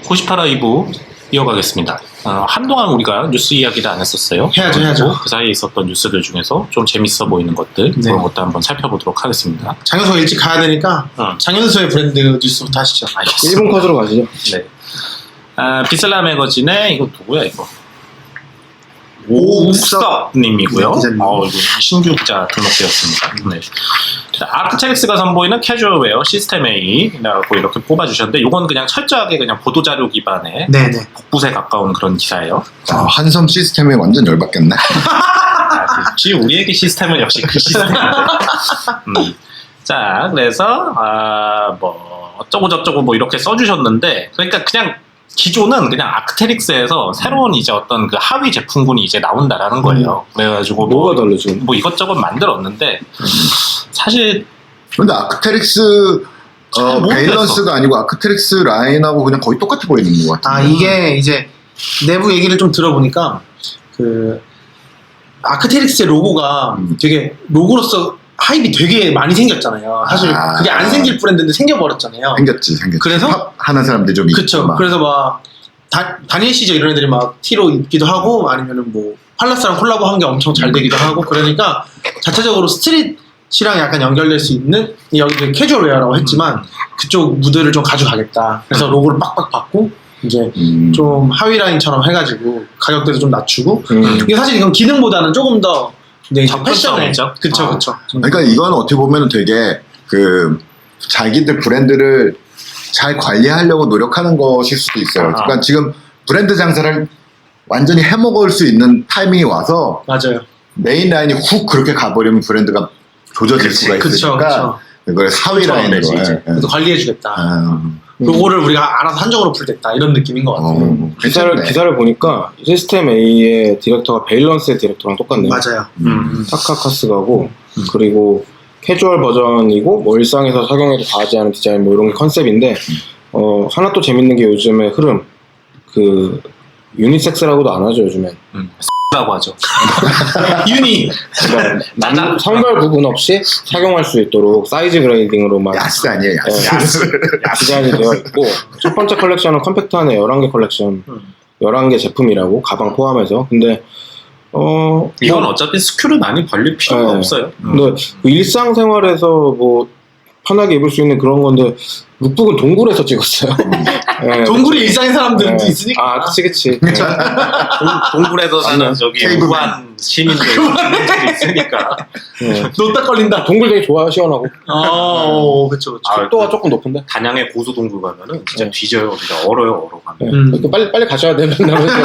고시파라 2부 이어가겠습니다. 한동안 우리가 뉴스 이야기를 안 했었어요. 해야죠. 그 사이에 있었던 뉴스들 중에서 좀 재밌어 보이는 것들, 네. 그런 것도 한번 살펴보도록 하겠습니다. 장현수가 일찍 가야 되니까 장현수의 브랜드 뉴스부터 하시죠. 알겠습니다. 1분 컷으로 가시죠. 네. 비슬라 매거진의 이거 누구야 이거? 오욱석 님이고요. 기자님. 이거 신규 기자 등록되었습니다. 네. 아크테릭스가 선보이는 캐주얼웨어 시스템 A라고 이렇게 뽑아주셨는데, 이건 그냥 철저하게 그냥 보도자료 기반의 네네. 복붙에 가까운 그런 기사예요. 한섬 시스템에 완전 열받겠네. 역시 우리에게 시스템은 역시 그 시스템인데. 자, 그래서 뭐 어쩌고 저쩌고 뭐 이렇게 써주셨는데, 그러니까 그냥 기존은 그냥 아크테릭스에서 새로운 이제 어떤 그 하위 제품군이 이제 나온다라는 거예요. 그래가지고 뭐가 달라져? 뭐 이것저것 만들었는데, 사실 근데 아크테릭스 잘 베일런스가 아니고 아크테릭스 라인하고 그냥 거의 똑같아 보이는 것 같아요. 이게 이제 내부 얘기를 좀 들어보니까 그 아크테릭스의 로고가 되게 로고로서 하입이 되게 많이 생겼잖아요. 사실 그게 안 생길 브랜드인데 생겨버렸잖아요. 생겼지. 그래서? 팝 하는 사람들이 좀 있고. 그쵸. 막. 그래서 막 다니엘 시저 이런 애들이 막 T로 입기도 하고, 아니면은 뭐 팔라스랑 콜라보 한 게 엄청 잘 되기도 하고, 그러니까 자체적으로 스트릿이랑 약간 연결될 수 있는, 여기 캐주얼 웨어라고 했지만 그쪽 무드를 좀 가져가겠다. 그래서 로고를 빡빡 받고 이제 좀 하위 라인처럼 해가지고 가격대도 좀 낮추고. 이게 사실 이건 기능보다는 조금 더 패션에. 접근성이죠. 그쵸. 그러니까 이건 어떻게 보면 되게 그 자기들 브랜드를 잘 관리하려고 노력하는 것일 수도 있어요. 그러니까 지금 브랜드 장사를 완전히 해먹을 수 있는 타이밍이 와서 맞아요. 메인 라인이 훅 그렇게 가버리면 브랜드가 조져질 수가 있으니까 그걸 하위 라인으로 그래서 관리해주겠다. 로고를 우리가 알아서 한정으로 풀겠다, 이런 느낌인 것 같아요. 기사를 보니까 시스템 A의 디렉터가 베일런스의 디렉터랑 똑같네요. 맞아요. 타카카스가고 그리고 캐주얼 버전이고 뭐 일상에서 착용해도 과하지 않은 디자인 뭐 이런 게 컨셉인데, 하나 또 재밌는 게 요즘에 흐름, 그 유니섹스라고도 안 하죠 요즘엔. 라고 하죠. 유니. 그러니까 성별 구분 없이 착용할 수 있도록 사이즈 그레이딩으로 막 야스 아니에요, 야스. 디자인이 되어 있고, 첫 번째 컬렉션은 컴팩트한 11개 컬렉션, 11개 제품이라고, 가방 포함해서. 근데 이건 어차피 스큐를 많이 벌릴 필요가 없어요. 근데 일상생활에서 뭐 편하게 입을 수 있는 그런 건데, 룩북은 동굴에서 찍었어요. 네, 동굴이 일상인 사람들도 있으니까. 그치. 동굴에서 사는 저기 케이블. 무한 시민들이 있으니까. 노딱 걸린다. 동굴 되게 좋아, 시원하고. 그쵸. 습도가 조금 높은데. 단양의 고수 동굴 가면은 진짜 뒤져요. 진짜 얼어요. 가면. 빨리 가셔야 된다면서.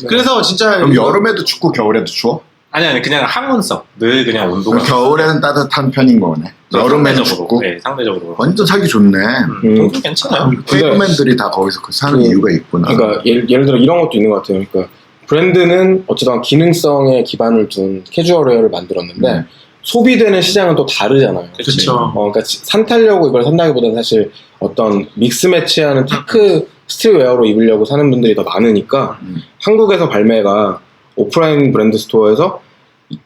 그래서 진짜. 그럼 여름에도 춥고 겨울에도 추워? 아니 그냥 항온성. 늘 그냥 온도가. 그럼 겨울에는 따뜻한 편인 거네. 여름에는 춥고. 네, 상대적으로. 완전 살기 좋네. 동굴 괜찮아요. 페이커맨들이 다 거기서 사는 이유가 있구나. 그러니까 예를 들어 이런 것도 있는 것 같아요. 그러니까 브랜드는 어쨌든 기능성에 기반을 둔 캐주얼웨어를 만들었는데 소비되는 시장은 또 다르잖아요. 그쵸. 그러니까 산 타려고 이걸 산다기보다는 사실 어떤 믹스 매치하는 테크 스트릿웨어로 입으려고 사는 분들이 더 많으니까 한국에서 발매가 오프라인 브랜드 스토어에서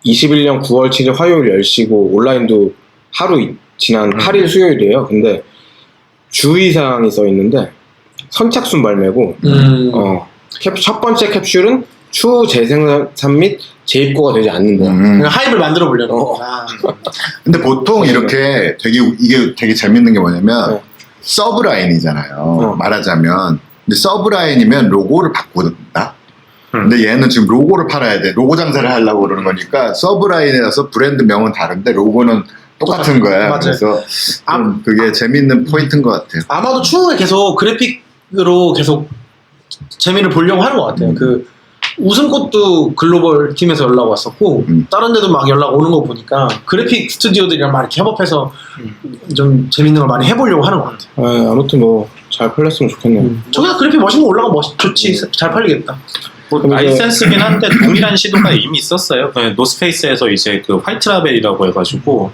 21년 9월 7일 화요일 10시고 온라인도 하루 지난 8일 수요일이에요. 근데 주의사항이 써 있는데 선착순 발매고 첫 번째 캡슐은 추후 재생산 및 재입고가 되지 않는다. 하입을 만들어 보려는 거구나. 근데 보통 이렇게 이게 되게 재밌는 게 뭐냐면 서브라인이잖아요. 말하자면. 근데 서브라인이면 로고를 바꾼다. 근데 얘는 지금 로고를 팔아야 돼. 로고 장사를 하려고 그러는 거니까 서브라인이라서 브랜드 명은 다른데 로고는 똑같은 거야. 맞아요. 그래서 좀 그게 재밌는 포인트인 것 같아요. 아마도 추후에 계속 그래픽으로 계속 재미를 보려고 하는 것 같아요. 그 웃음꽃도 글로벌 팀에서 연락 왔었고 다른 데도 막 연락 오는 거 보니까 그래픽 스튜디오들이랑 막 이렇게 협업해서 좀 재밌는 걸 많이 해보려고 하는 것 같아요. 아무튼 뭐 잘 팔렸으면 좋겠네요. 저기다 그래픽 멋있는 거 올라가면 좋지. 잘 팔리겠다. 라이센스긴 한데 동일한 시도가 이미 있었어요. 노스페이스에서 이제 그 화이트 라벨이라고 해가지고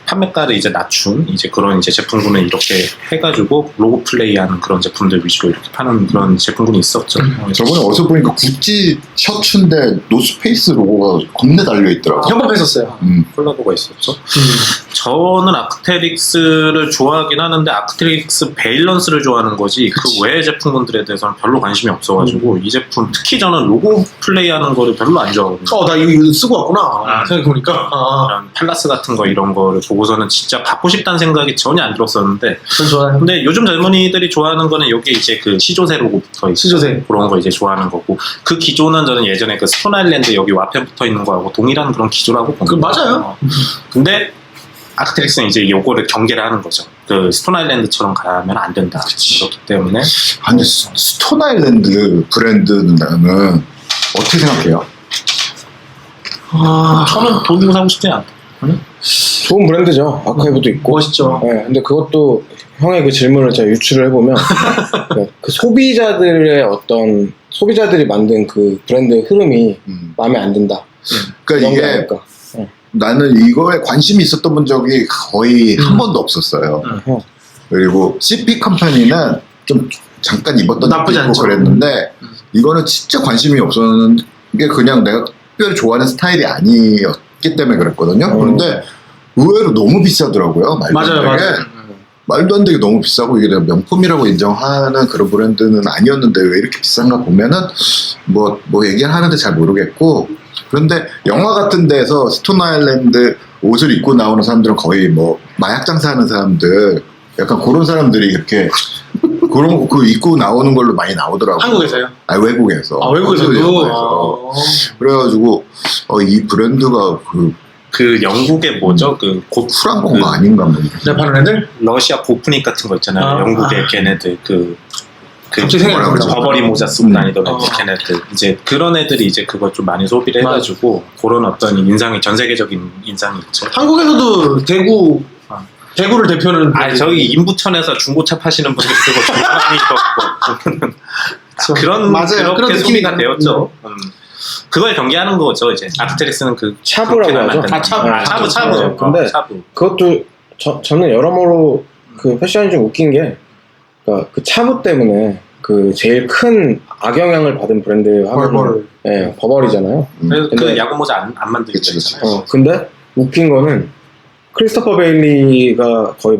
판매가를 이제 낮춘 이제 그런 이제 제품군을 이렇게 해가지고 로고 플레이하는 그런 제품들 위주로 이렇게 파는 그런 제품군이 있었죠. 저번에 어디서 보니까 구찌 셔츠인데 노스페이스 로고가 겁내 달려 있더라고. 협업했었어요. 콜라보가 있었죠. 저는 아크테릭스를 좋아하긴 하는데 아크테릭스 밸런스를 좋아하는 거지 그 외의 제품군들에 대해서는 별로 관심이 없어가지고 이 제품 특히 저는 로고 플레이하는 거를 별로 안 좋아하거든요. 나 이거 쓰고 왔구나. 생각해보니까. 이런 팔라스 같은 거 이런 거를 보고서는 진짜 받고 싶다는 생각이 전혀 안 들었었는데 전 좋아해요. 근데 요즘 젊은이들이 좋아하는 거는 여기 이제 그 시조새 로고 붙어 있고 시조새. 그런 거 이제 좋아하는 거고 그 기조는 저는 예전에 그 스톤 아일랜드 여기 와펜 붙어 있는 거하고 동일한 그런 기조라고 본 거예요. 맞아요. 근데 아크테릭스는 이제 요거를 경계를 하는 거죠. 그 스톤 아일랜드처럼 가면 안 된다. 그렇기 때문에 아니 스톤 아일랜드 브랜드는 나는 어떻게 생각해요? 저는 돈 주고 사고 싶지 않다. 좋은 브랜드죠. 아카이브도 있고. 멋있죠. 네, 근데 그것도 형의 그 질문을 제가 유추를 해보면 네, 그 소비자들의 어떤 소비자들이 만든 그 브랜드의 흐름이 마음에 안 든다. 그러니까 이게 아닐까. 나는 이거에 관심이 있었던 적이 거의 한 번도 없었어요. 그리고 CP 컴퍼니는 좀 잠깐 입었던 나쁘지 적도 있고 않죠. 그랬는데 이거는 진짜 관심이 없었는데 이게 그냥 내가 특별히 좋아하는 스타일이 아니었기 때문에 그랬거든요. 그런데 의외로 너무 비싸더라고요. 말도 안 되게 너무 비싸고 이게 내가 명품이라고 인정하는 그런 브랜드는 아니었는데 왜 이렇게 비싼가 보면은 뭐 얘기하는데 잘 모르겠고 그런데 영화 같은 데서 스톤 아일랜드 옷을 입고 나오는 사람들은 거의 뭐 마약 장사하는 사람들 약간 그런 사람들이 이렇게 그런 거 입고 나오는 걸로 많이 나오더라고요. 한국에서요? 아니 외국에서. 외국에서도? 영화에서. 그래가지고 이 브랜드가 그 영국의 뭐죠? 그 쿨한 건가 아닌가 뭐. 자판 애들? 러시아 고프닉 같은 거 있잖아요. 영국의 걔네들 그 갑자기 생각이 안 나죠. 버버리 모자 쓰고 다니던 걔네들 이제 그런 애들이 이제 그걸 좀 많이 소비를 해가지고 그런 어떤 인상이 전 세계적인 인상이 있죠. 한국에서도 대구를 대표는 저기 인부천에서 중고차 파시는 분들 그거 정말 많이 있었고 그런 맞아요. 그렇게 그런 소비가 느낌이 되었죠. 그걸 경계하는 거죠. 이제 아크테릭스는 그 차부라고 하죠. 차부. 근데 차부. 그것도 저는 여러모로 그 패션이 좀 웃긴 게 그러니까 그 차부 때문에 그 제일 큰 악영향을 받은 브랜드 하면 버벌이잖아요. 그래서 그 근데 야구 모자 안 만들고 있잖아요. 근데 웃긴 거는 크리스토퍼 베일리가 거의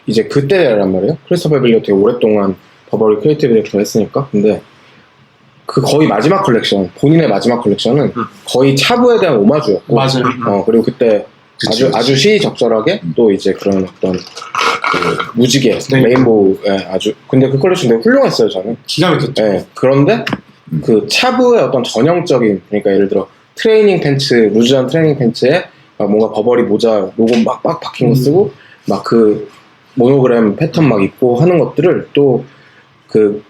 이제 그때란 말이에요. 크리스토퍼 베일리가 되게 오랫동안 버버리 크리에이티브 디렉터 했으니까. 근데 그 거의 마지막 컬렉션, 본인의 마지막 컬렉션은 거의 차부에 대한 오마주였고. 맞아요. 그리고 그때 아주 시의적절하게 또 이제 그런 어떤 그 무지개, 레인보우에 근데 그 컬렉션 되게 훌륭했어요, 저는. 기가 막혔죠. 네, 그런데 그 차부의 어떤 전형적인, 그러니까 예를 들어 트레이닝 팬츠, 루즈한 트레이닝 팬츠에 뭔가 버버리 모자 로고 막 박힌 거 쓰고 막 그 모노그램 패턴 막 입고 하는 것들을 또 그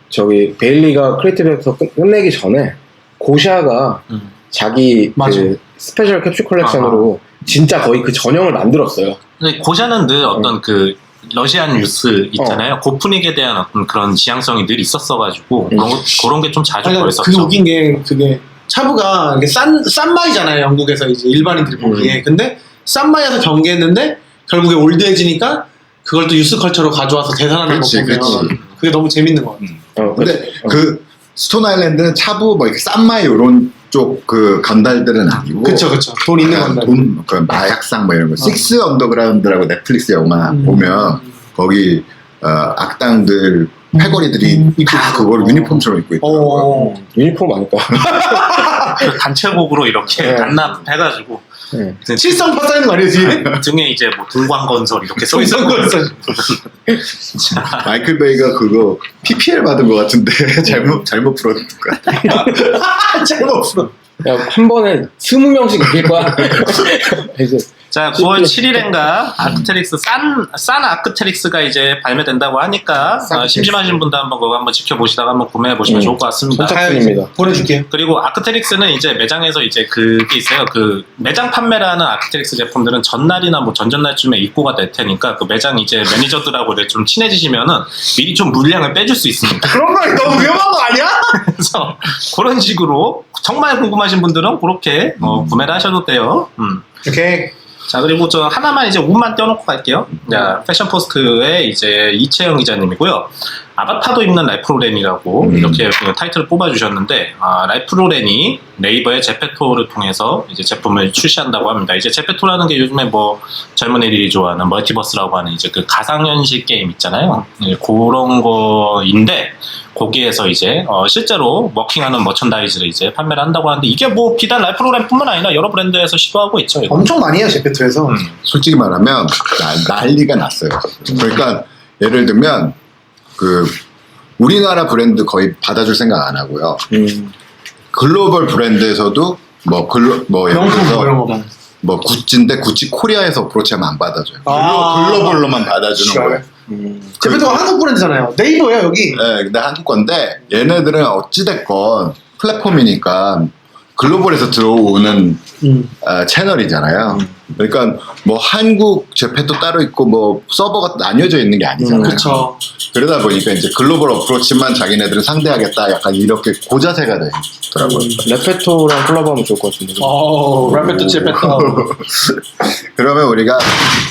베일리가 크리에이티브에서 끝내기 전에 고샤가 자기 그 스페셜 캡슐 컬렉션으로 진짜 거의 그 전형을 만들었어요. 근데 고샤는 늘 어떤 그 러시안 뉴스 있잖아요. 고프닉에 대한 어떤 그런 지향성이 늘 있었어가지고 그런 게 좀 자주 보였었죠. 그게 웃긴 게 그게 차부가 이게 싼 마이잖아요. 영국에서 이제 일반인들이 보기에. 근데 싼 마이에서 경계했는데 결국에 올드해지니까 그걸 또 유스컬처로 가져와서 대산하는 거 보면 그게 너무 재밌는 것 같아요. 근데 그 스톤 아일랜드는 차부 뭐 이렇게 싼마이 이런 쪽 그 건달들은 아니고 그쵸 돈 있는 건달 그 마약상 뭐 이런 거 식스 언더그라운드라고 넷플릭스 영화 보면 거기 악당들 패거리들이 다 그걸 유니폼처럼 입고 있더라고요. 유니폼 아닐까? 그 단체복으로 이렇게 단납해가지고 칠성 파사는 거 아니지? 등에 이제 뭐 동광건설 이렇게 써 있어. 마이클 베이가 그거 PPL 받은 것 같은데 잘못 풀었던 것 같아. 잘못 풀어. 한 번에 20명씩 이길 거야. 자, 9월 7일엔가 아크테릭스 싼 아크테릭스가 이제 발매된다고 하니까 심심하신 분들 한번 그거 한번 지켜보시다가 한번 구매해 보시면 좋을 것 같습니다. 선착순입니다. 보내줄게. 그리고 아크테릭스는 이제 매장에서 이제 그게 있어요. 그 매장 판매라는 아크테릭스 제품들은 전날이나 뭐 전전날쯤에 입고가 될 테니까 그 매장 이제 매니저들하고 좀 친해지시면은 미리 좀 물량을 빼줄 수 있습니다. 그런 거 너무 위험한 거 아니야? 그래서 그런 식으로 정말 궁금하신 분들은 그렇게 구매를 하셔도 돼요. 오케이. 자, 그리고 저 하나만 이제 운만 떼어놓고 갈게요. 자, 패션포스트의 이제 이채영 기자님이고요. 아바타도 입는 라이프로렌이라고 이렇게 그 타이틀을 뽑아주셨는데, 라이프로렌이 네이버의 제페토를 통해서 이제 제품을 출시한다고 합니다. 이제 제페토라는 게 요즘에 뭐 젊은 애들이 좋아하는 멀티버스라고 하는 이제 그 가상현실 게임 있잖아요. 그런 거인데, 거기에서 이제 실제로 워킹하는 머천다이즈를 이제 판매를 한다고 하는데, 이게 뭐 비단 라이프로렌뿐만 아니라 여러 브랜드에서 시도하고 있죠. 이거. 엄청 많이 해요, 제페토에서. 솔직히 말하면 난리가 났어요. 그러니까 예를 들면 그 우리나라 브랜드 거의 받아줄 생각 안 하고요. 글로벌 브랜드에서도 뭐 예를 명품 들어서 이런 거. 뭐 구찌인데 구찌 코리아에서 어프로치하면 안 받아줘요. 글로벌로만 받아주는 거예요. 제페토가 한국 브랜드잖아요. 네이버예요, 여기. 네, 근데 한국 건데 얘네들은 어찌됐건 플랫폼이니까 글로벌에서 들어오는 채널이잖아요. 그러니까 뭐 한국 제페토 따로 있고 뭐 서버가 나뉘어져 있는 게 아니잖아요. 그렇죠. 그러다 보니까 이제 글로벌 어프로치만 자기네들은 상대하겠다 약간 이렇게 고자세가 되더라고요. 레페토랑 콜라보하면 좋을 것 같은데. 라페토, 제페토. 그러면 우리가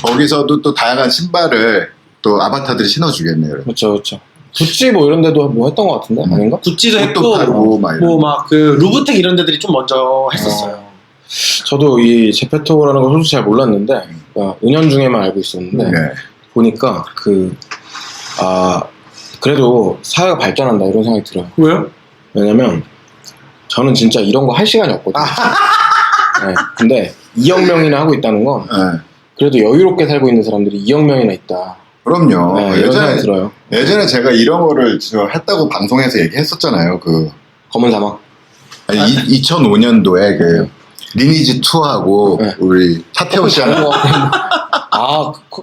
거기서도 또 다양한 신발을 또 아바타들이 신어주겠네요. 그렇죠, 그렇죠. 구찌 뭐 이런 데도 뭐 했던 것 같은데 아닌가? 구찌도 또 했고, 팔고 막 이런. 뭐 막 그 루브텍 이런 데들이 좀 먼저 했었어요. 저도 이 제페토라는 걸 솔직히 잘 몰랐는데 은연중에만 알고 있었는데 네. 보니까 그래도 사회가 발전한다 이런 생각이 들어요. 왜요? 왜냐면 저는 진짜 이런 거 할 시간이 없거든요. 네, 근데 2억 명이나 하고 있다는 건 네. 그래도 여유롭게 살고 있는 사람들이 2억 명이나 있다. 그럼요. 네, 이런 생각이 들어요. 예전에 제가 이런 거를 했다고 방송에서 얘기했었잖아요. 검은 사막. 2005년도에 그 리니지 2하고 네. 우리 타테오 씨랑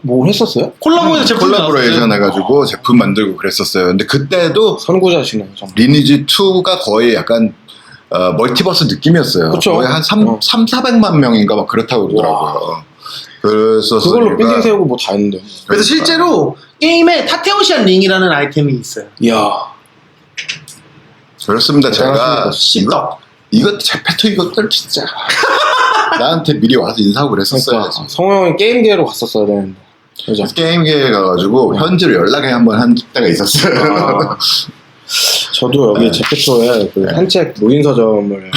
뭘 했었어요? 콜라보에서 제품 콜라보레이션 해가지고 제품 만들고 그랬었어요. 근데 그때도 선구자시네요, 정말. 리니지 2가 거의 약간 멀티버스 느낌이었어요. 그쵸. 거의 한 400만 명인가 막 그렇다고 그러더라고요. 그래서 그걸로 빌딩 세우고 뭐 다 했는데. 그래서 실제로 게임에 타테오시안 링이라는 아이템이 있어요. 이야. 그렇습니다. 제가 씹덕. 이것 제페토 이것들 진짜 나한테 미리 와서 인사하고 그랬었어요. 그러니까 성호 형이 게임계로 갔었어야 되는데. 그죠? 게임계에 가가지고 현지로 연락을 한번 한 때가 있었어요. 저도 여기 제페토에 그 산책 무인 서점을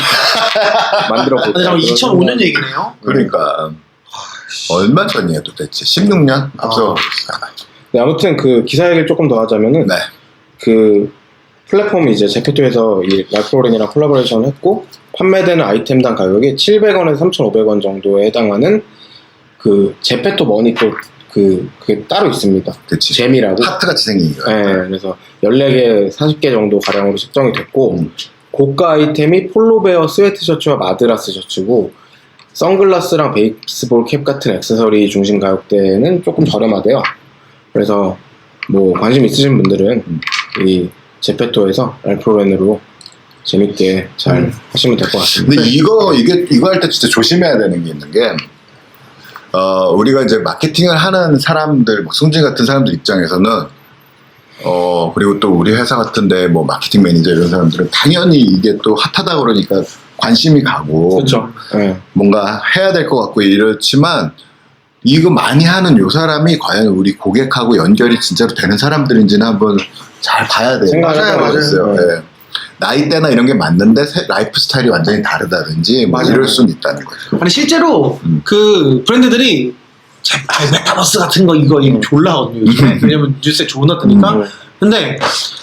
만들어 볼까. 근데 잠깐 2005년 얘기네요. 그러니까 얼마 전이에요 도대체? 16년 앞서. 네, 아무튼 그 기사 얘기를 조금 더 하자면은 네. 그 플랫폼이 이제 제페토에서 이 라이프로렌이랑 콜라보레이션을 했고 판매되는 아이템당 가격이 700원에서 3,500원 정도에 해당하는 그 제페토 머니 또 그게 따로 있습니다. 그치. 잼이라고. 하트같이 생긴 거. 네, 그래서 14개, 40개 정도 가량으로 책정이 됐고 고가 아이템이 폴로베어 스웨트 셔츠와 마드라스 셔츠고 선글라스랑 베이스볼 캡 같은 액세서리 중심 가격대는 조금 저렴하대요. 그래서 뭐 관심 있으신 분들은 이 제페토에서 라이프로렌으로 재밌게 잘 하시면 될 것 같습니다. 근데 이거 할 때 진짜 조심해야 되는 게 있는 게 우리가 이제 마케팅을 하는 사람들, 뭐 승진 같은 사람들 입장에서는 그리고 또 우리 회사 같은데 뭐 마케팅 매니저 이런 사람들은 당연히 이게 또 핫하다 그러니까 관심이 가고 그렇죠. 네. 뭔가 해야 될 것 같고 이렇지만 이거 많이 하는 요 사람이 과연 우리 고객하고 연결이 진짜로 되는 사람들인지는 한번 잘 봐야 돼요. 생각을 해봐야 있어요. 돼요. 네. 나이대나 이런 게 맞는데 라이프 스타일이 완전히 다르다든지 뭐 맞아요. 이럴 수는 있다는 거죠. 아니 실제로 그 브랜드들이 메타버스 같은 거 이거 졸라 하거든요. 요즘에. 왜냐면 뉴스에 존나 뜨니까. 근데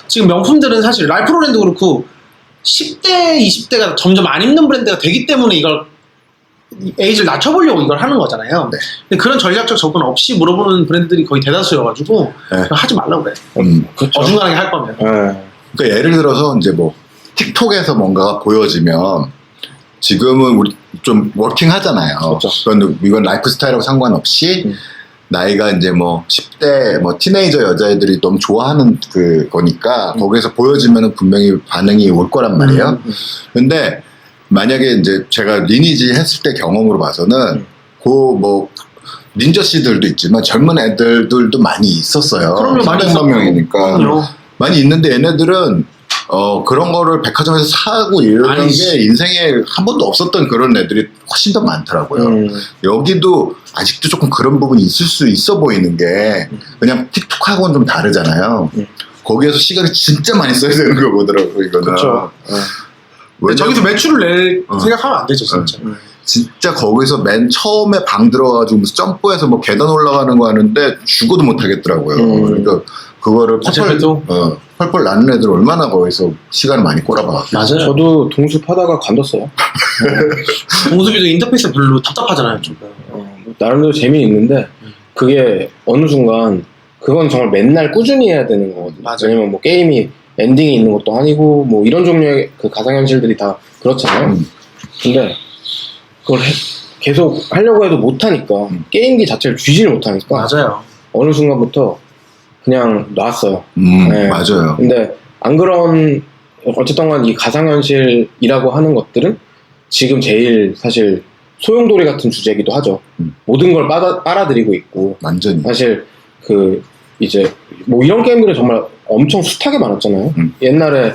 지금 명품들은 사실 라이프로렌도 그렇고 10대, 20대가 점점 안 입는 브랜드가 되기 때문에 이걸 에이지를 낮춰보려고 이걸 하는 거잖아요. 네. 근데 그런 전략적 접근 없이 물어보는 브랜드들이 거의 대다수여가지고 네. 하지 말라고 그래. 그렇죠. 어중간하게 할 거면. 네. 그러니까 예를 들어서 이제 뭐 틱톡에서 뭔가가 보여지면 지금은 우리 좀 워킹 하잖아요. 그렇죠. 이건 라이프 스타일하고 상관없이 나이가 이제 뭐 10대 뭐 티네이저 여자애들이 너무 좋아하는 그 거니까 거기에서 보여지면은 분명히 반응이 올 거란 말이에요. 근데 만약에 이제 제가 리니지 했을 때 경험으로 봐서는 뭐 닌저 씨들도 있지만 젊은 애들도 많이 있었어요. 그럼요, 많이 300만 있었고. 명이니까 그럼요. 많이 있는데 얘네들은 그런 거를 백화점에서 사고 이러는 아니지. 게 인생에 한 번도 없었던 그런 애들이 훨씬 더 많더라고요. 여기도 아직도 조금 그런 부분이 있을 수 있어 보이는 게 그냥 틱톡하고는 좀 다르잖아요. 거기에서 시간을 진짜 많이 써야 되는 거더라고 이거는. 그렇죠. 근데 저기서 매출을 낼 생각하면 안 되죠, 진짜. 진짜 거기서 맨 처음에 방 들어가가지고 무슨 점프해서 뭐 계단 올라가는 거 하는데 죽어도 못 하겠더라고요. 그러니까 그거를 펄펄 나는 애들 얼마나 거기서 시간을 많이 꼬라봐. 맞아요. 저도 동숲하다가 관뒀어요. 공수비도 인터페이스 별로 답답하잖아요, 좀. 나름대로 재미있는데 그게 어느 순간 그건 정말 맨날 꾸준히 해야 되는 거거든요. 맞아요. 왜냐면 뭐 게임이 엔딩이 있는 것도 아니고 뭐 이런 종류의 그 가상현실들이 다 그렇잖아요. 근데 그걸 계속 하려고 해도 못하니까 게임기 자체를 쥐지를 못하니까 맞아요. 어느 순간부터 그냥 놨어요. 네. 맞아요. 근데 안 그런 어쨌든 간 이 가상현실이라고 하는 것들은 지금 제일 사실 소용돌이 같은 주제이기도 하죠. 모든 걸 빨아들이고 있고 완전히. 사실 그 이제 뭐 이런 게임들은 정말 엄청 숱하게 많았잖아요. 옛날에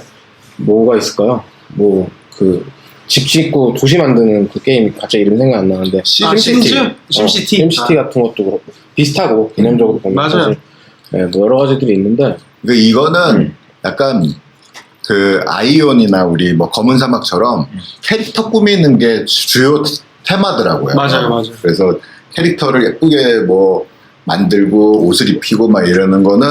뭐가 있을까요? 뭐 그 집 짓고 도시 만드는 그 게임 갑자기 이름 생각 안 나는데 심시티 심시티 같은 것도 그렇고 비슷하고 개념적으로 보면 맞아요. 사실 네, 뭐 여러 가지들이 있는데 그러니까 이거는 약간 그 아이온이나 우리 뭐 검은 사막처럼 캐릭터 꾸미는 게 주요 테마더라고요. 맞아요. 그래서 캐릭터를 예쁘게 뭐 만들고 옷을 입히고 막 이러는 거는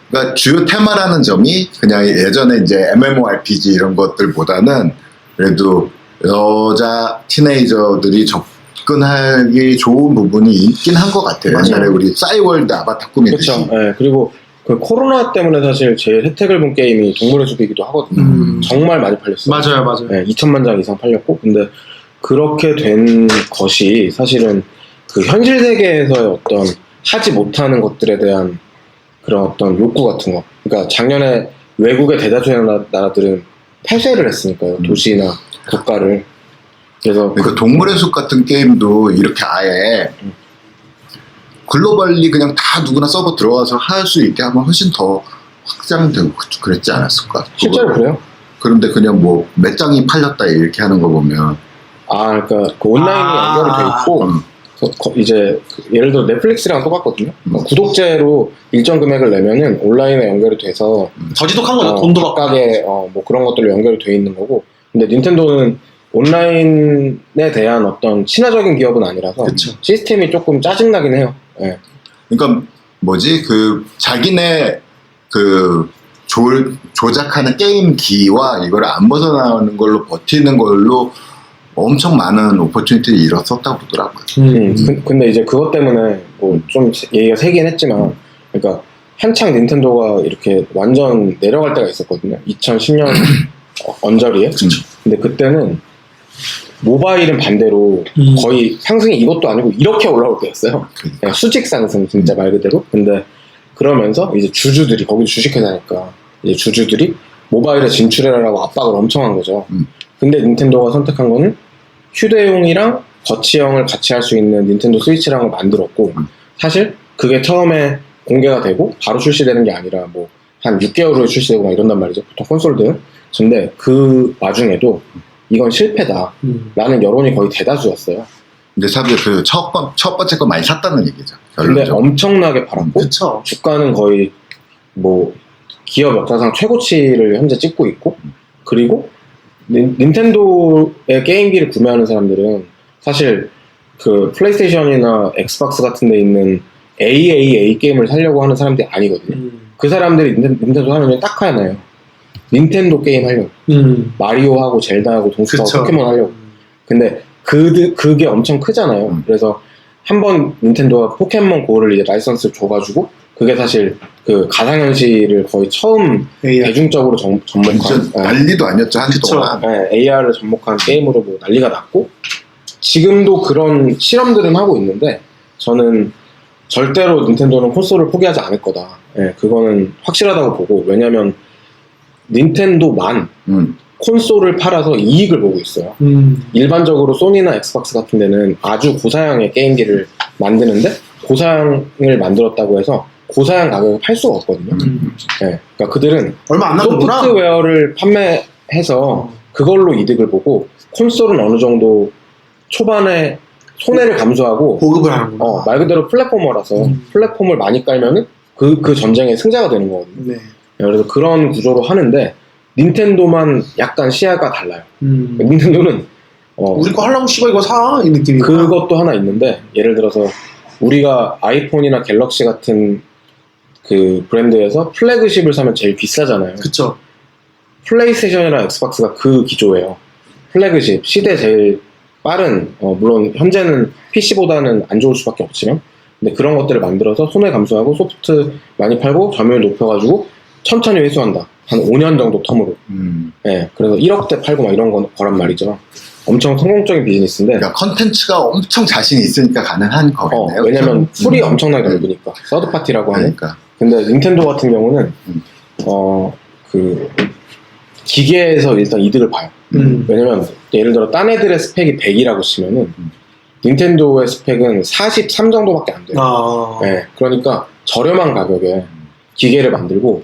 그러니까 주요 테마라는 점이 그냥 예전에 이제 MMORPG 이런 것들보다는 그래도 여자 티네이저들이 접근하기 좋은 부분이 있긴 한 것 같아요. 맞아요. 옛날에 우리 싸이월드 아바타 꾸미듯이. 그렇죠. 네, 그리고 그 코로나 때문에 사실 제일 혜택을 본 게임이 동물의 숲이기도 하거든요. 정말 많이 팔렸어요. 맞아요. 네, 2천만 장 이상 팔렸고 근데 그렇게 된 것이 사실은 그 현실 세계에서의 어떤 하지 못하는 것들에 대한 그런 어떤 욕구 같은 거. 그러니까 작년에 외국의 대다수의 나라들은 폐쇄를 했으니까요. 도시나 국가를. 그래서 그러니까 동물의 숲 같은 게임도 이렇게 아예 글로벌리 그냥 다 누구나 서버 들어와서 할 수 있게 하면 훨씬 더 확장되고 그랬지 않았을까? 실제로 그래요? 그런데 그냥 뭐 몇 장이 팔렸다 이렇게 하는 거 보면 그러니까 그 온라인이 연결이 돼 있고 이제 예를 들어 넷플릭스랑 똑같거든요. 그러니까 구독제로 일정 금액을 내면은 온라인에 연결이 돼서 더 지독한 거죠. 돈도 받고. 각각의 뭐 그런 것들로 연결이 돼 있는 거고. 근데 닌텐도는 온라인에 대한 어떤 친화적인 기업은 아니라서 그쵸. 시스템이 조금 짜증나긴 해요. 네. 그러니까 뭐지 그 자기네 그 조작하는 게임기와 이걸 안 벗어나는 걸로 버티는 걸로 엄청 많은 오퍼튜니티를 잃었었다고 보더라고요. 근데 이제 그것 때문에 뭐 좀 얘기가 세긴 했지만, 그러니까 한창 닌텐도가 이렇게 완전 내려갈 때가 있었거든요. 2010년 언저리에. 근데 그때는 모바일은 반대로 거의 상승이 이것도 아니고 이렇게 올라올 때였어요. 그냥 수직 상승 진짜 말 그대로. 근데 그러면서 이제 주주들이 거기도 주식회사니까 이제 주주들이 모바일에 진출해라라고 압박을 엄청 한 거죠. 근데 닌텐도가 선택한 거는 휴대용이랑 거치형을 같이 할 수 있는 닌텐도 스위치랑을 만들었고 사실 그게 처음에 공개가 되고 바로 출시되는 게 아니라 뭐 한 6개월 후에 출시되고 막 이런단 말이죠. 보통 콘솔들은. 근데 그 와중에도 이건 실패다 라는 여론이 거의 대다수였어요. 근데 사실 그 첫 번째 거 많이 샀다는 얘기죠. 근데 결론적으로. 엄청나게 팔았고 그쵸. 주가는 거의 뭐 기업 역사상 최고치를 현재 찍고 있고 그리고 닌텐도의 게임기를 구매하는 사람들은 사실 그 플레이스테이션이나 엑스박스 같은 데 있는 AAA 게임을 사려고 하는 사람들이 아니거든요. 그 사람들이 닌텐도 하면 딱 하나예요. 닌텐도 게임 하려고. 마리오하고 젤다하고 동숲하고 그쵸. 포켓몬 하려고. 근데 그게 엄청 크잖아요. 그래서 한번 닌텐도가 포켓몬 고를 이제 라이선스 줘가지고 그게 사실 그 가상현실을 거의 처음 대중적으로 접목한 완전 난리도 아니었죠 한주 동안. AR을 접목한 게임으로 뭐 난리가 났고 지금도 그런 실험들은 하고 있는데 저는 절대로 닌텐도는 콘솔을 포기하지 않을 거다. 그거는 확실하다고 보고 왜냐면 닌텐도만 콘솔을 팔아서 이익을 보고 있어요. 일반적으로 소니나 엑스박스 같은 데는 아주 고사양의 게임기를 만드는데 고사양을 만들었다고 해서 고사양 가격에 팔 수가 없거든요. 그러니까 그들은 얼마 안 나오는구나. 소프트웨어를 판매해서 그걸로 이득을 보고 콘솔은 어느 정도 초반에 손해를 감수하고 보급을 하는구나. 말 그대로 플랫포머라서 플랫폼을 많이 깔면은 그 전쟁의 승자가 되는 거거든요. 네. 그래서 그런 구조로 하는데 닌텐도만 약간 시야가 달라요. 닌텐도는 우리 거 하려면 씨발 이거 사 이 느낌이. 그것도 하나 있는데 예를 들어서 우리가 아이폰이나 갤럭시 같은 그 브랜드에서 플래그십을 사면 제일 비싸잖아요. 그쵸. 플레이스테이션이나 엑스박스가 그 기조예요. 플래그십, 시대 제일 빠른, 물론 현재는 PC보다는 안 좋을 수밖에 없지만, 근데 그런 것들을 만들어서 손해 감소하고 소프트 많이 팔고 점유율 높여가지고 천천히 회수한다. 한 5년 정도 텀으로. 네, 그래서 1억대 팔고 막 이런 거란 말이죠. 엄청 성공적인 비즈니스인데. 그러니까 컨텐츠가 엄청 자신이 있으니까 가능한 거겠네요. 왜냐면 풀이 엄청나게 넓으니까. 서드 파티라고 하는. 그러니까. 근데 닌텐도 같은 경우는 그 기계에서 일단 이득을 봐요. 왜냐면 예를 들어 딴 애들의 스펙이 100이라고 치면은 닌텐도의 스펙은 43 정도밖에 안 돼요. 네, 그러니까 저렴한 가격에 기계를 만들고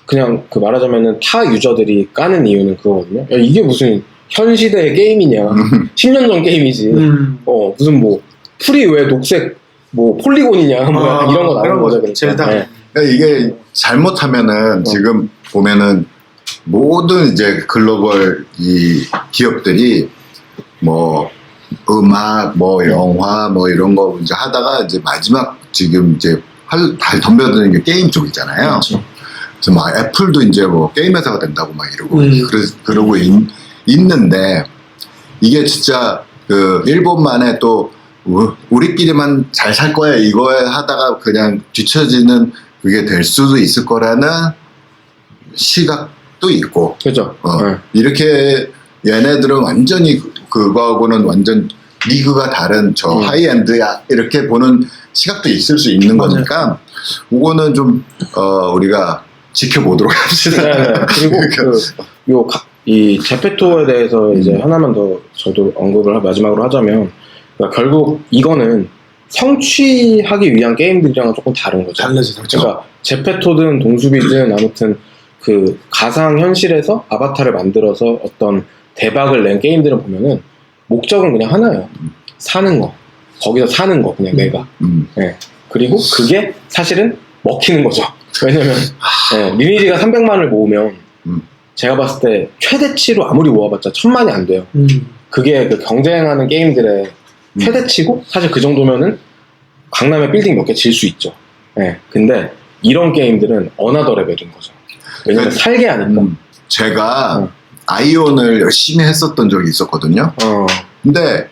그냥 그 말하자면은 타 유저들이 까는 이유는 그거거든요. 야, 이게 무슨 현 시대의 게임이냐? 10년 전 게임이지. 무슨 뭐 풀이 왜 녹색 뭐 폴리곤이냐? 뭐 이런 거 나오는 거죠. 그러니까. 네. 그러니까 이게 잘못하면은 지금 보면은 모든 이제 글로벌 이 기업들이 뭐 음악, 뭐 영화, 뭐 이런 거 이제 하다가 이제 마지막 지금 이제 다 덤벼드는 게 게임 쪽이잖아요. 그렇죠. 그래서 막 애플도 이제 뭐 게임 회사가 된다고 막 이러고 그러고 있는데 이게 진짜 그 일본만의 또 우리끼리만 잘 살 거야 이거에 하다가 그냥 뒤처지는 그게 될 수도 있을 거라는 시각도 있고. 그죠. 네. 이렇게 얘네들은 완전히 그거하고는 완전 리그가 다른 저 하이엔드야 이렇게 보는 시각도 있을 수 있는 맞아요. 거니까 그거는 좀 우리가 지켜보도록 합시다. 네. 그리고 이 제페토에 대해서 이제 하나만 더 저도 언급을 마지막으로 하자면 그러니까 결국 이거는 성취하기 위한 게임들이랑은 조금 다른 거죠. 달라지죠. 그러니까 제페토든 동숲이든 아무튼 그 가상 현실에서 아바타를 만들어서 어떤 대박을 낸 게임들을 보면은 목적은 그냥 하나예요. 사는 거. 거기서 사는 거 그냥 내가. 네. 그리고 그게 사실은 먹히는 거죠. 왜냐면 리니지가 300만을 모으면 제가 봤을 때 최대치로 아무리 모아봤자 1000만이 안 돼요. 그게 그 경쟁하는 게임들의 최대치고 사실 그 정도면은 강남에 빌딩 몇 개 질 수 있죠. 네. 근데 이런 게임들은 어나더 레벨인 거죠. 왜냐면 살게 하니까. 제가 아이온을 열심히 했었던 적이 있었거든요. 근데